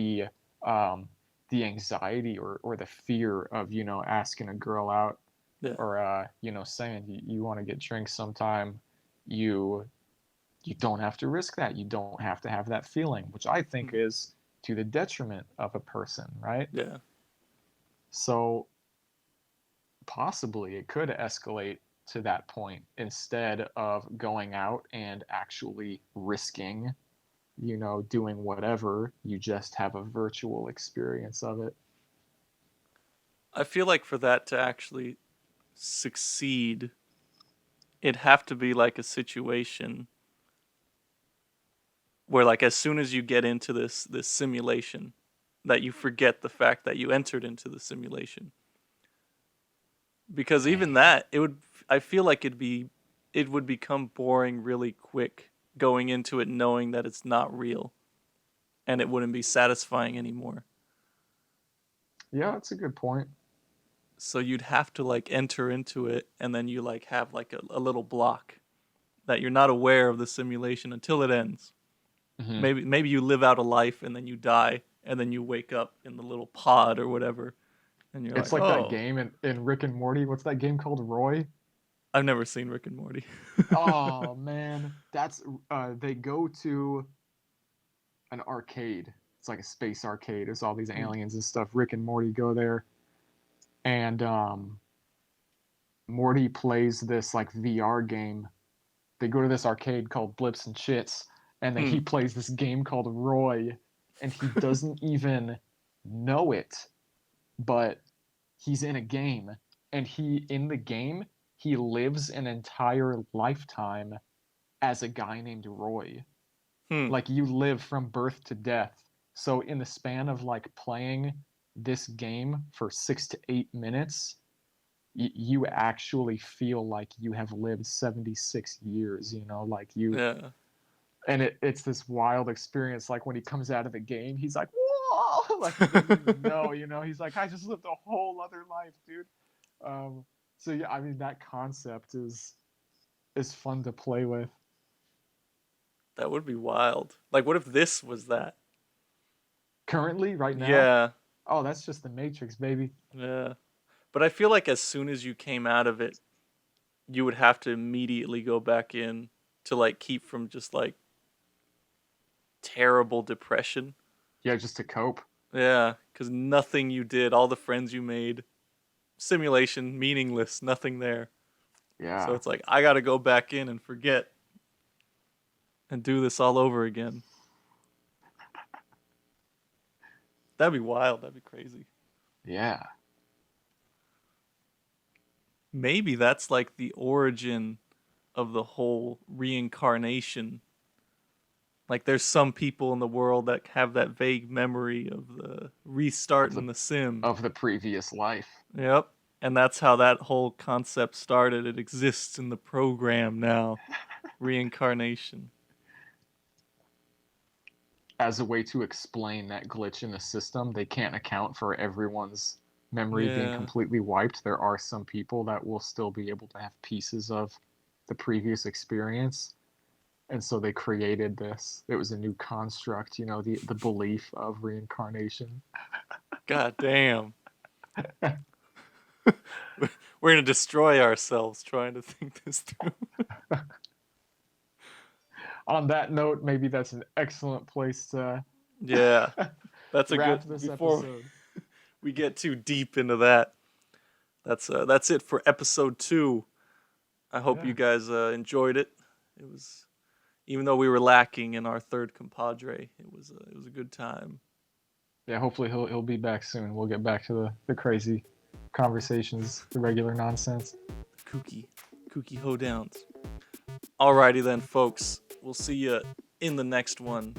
Speaker 2: um, the anxiety or the fear of asking a girl out
Speaker 1: Yeah.
Speaker 2: or saying you want to get drinks sometime. You you don't have to risk that. You don't have to have that feeling, which I think
Speaker 1: Hmm.
Speaker 2: is to the detriment of a person, right?
Speaker 1: Yeah.
Speaker 2: So possibly it could escalate to that point instead of going out and actually risking, doing whatever. You just have a virtual experience of it.
Speaker 1: I feel like for that to actually succeed, it'd have to be like a situation where like as soon as you get into this simulation that you forget the fact that you entered into the simulation. Because even
Speaker 2: Dang.
Speaker 1: that, I feel like it would become boring really quick going into it knowing that it's not real and it wouldn't be satisfying anymore.
Speaker 2: Yeah, that's a good point.
Speaker 1: So you'd have to like enter into it and then you like have like a little block that you're not aware of the simulation until it ends.
Speaker 2: Hmm.
Speaker 1: Maybe you live out a life and then you die and then you wake up in the little pod or whatever and you're
Speaker 2: It's
Speaker 1: like,
Speaker 2: like that
Speaker 1: "Oh,
Speaker 2: game in Rick and Morty. What's that game called? Roy?
Speaker 1: I've never seen Rick and Morty."
Speaker 2: Oh man, that's they go to an arcade. It's like a space arcade. There's all these
Speaker 1: Hmm.
Speaker 2: aliens and stuff. Rick and Morty go there, and Morty plays this like VR game. They go to this arcade called Blips and Chits, and then
Speaker 1: Hmm.
Speaker 2: he plays this game called Roy, and he doesn't even know it, but he's in a game, and he in the game he lives an entire lifetime as a guy named Roy.
Speaker 1: Hmm.
Speaker 2: Like you live from birth to death. So in the span of like playing this game for 6 to 8 minutes, you actually feel like you have lived 76 years, like you,
Speaker 1: Yeah.
Speaker 2: and it's this wild experience. Like when he comes out of the game, he's like, whoa, like he doesn't even know, he's like, I just lived a whole other life, dude. Um, So yeah, I mean that concept is fun to play with.
Speaker 1: That would be wild. Like, what if this was that?
Speaker 2: Currently, right now,
Speaker 1: Yeah,
Speaker 2: oh, that's just the Matrix, baby.
Speaker 1: yeah. But I feel like as soon as you came out of it, you would have to immediately go back in to like keep from just like terrible depression.
Speaker 2: Yeah, just to cope.
Speaker 1: Yeah, because nothing you did, all the friends you made, simulation, meaningless, nothing there. So
Speaker 2: Yeah.
Speaker 1: it's like, I gotta go back in and forget and do this all over again. That'd be wild. That'd be crazy.
Speaker 2: Yeah.
Speaker 1: Maybe that's like the origin of the whole reincarnation. Like, there's some people in the world that have that vague memory of the restart
Speaker 2: Of
Speaker 1: in
Speaker 2: the
Speaker 1: the sim.
Speaker 2: of the previous life.
Speaker 1: Yep. And that's how that whole concept started. It exists in the program now. Reincarnation.
Speaker 2: As a way to explain that glitch in the system, they can't account for everyone's memory being
Speaker 1: Yeah.
Speaker 2: completely wiped. There are some people that will still be able to have pieces of the previous experience. And so they created this. It was a new construct, the belief of reincarnation.
Speaker 1: God damn. We're gonna destroy ourselves trying to think this through.
Speaker 2: On that note, maybe that's an excellent place to
Speaker 1: Yeah. That's a good
Speaker 2: wrap this
Speaker 1: before
Speaker 2: episode.
Speaker 1: we get too deep into that. That's it for episode 2. I hope
Speaker 2: Yeah.
Speaker 1: you guys enjoyed it. It was, even though we were lacking in our third compadre, it was a good time.
Speaker 2: Yeah, hopefully he'll be back soon. We'll get back to the crazy conversations, the regular nonsense.
Speaker 1: Kooky hoedowns. Alrighty then, folks. We'll see you in the next one.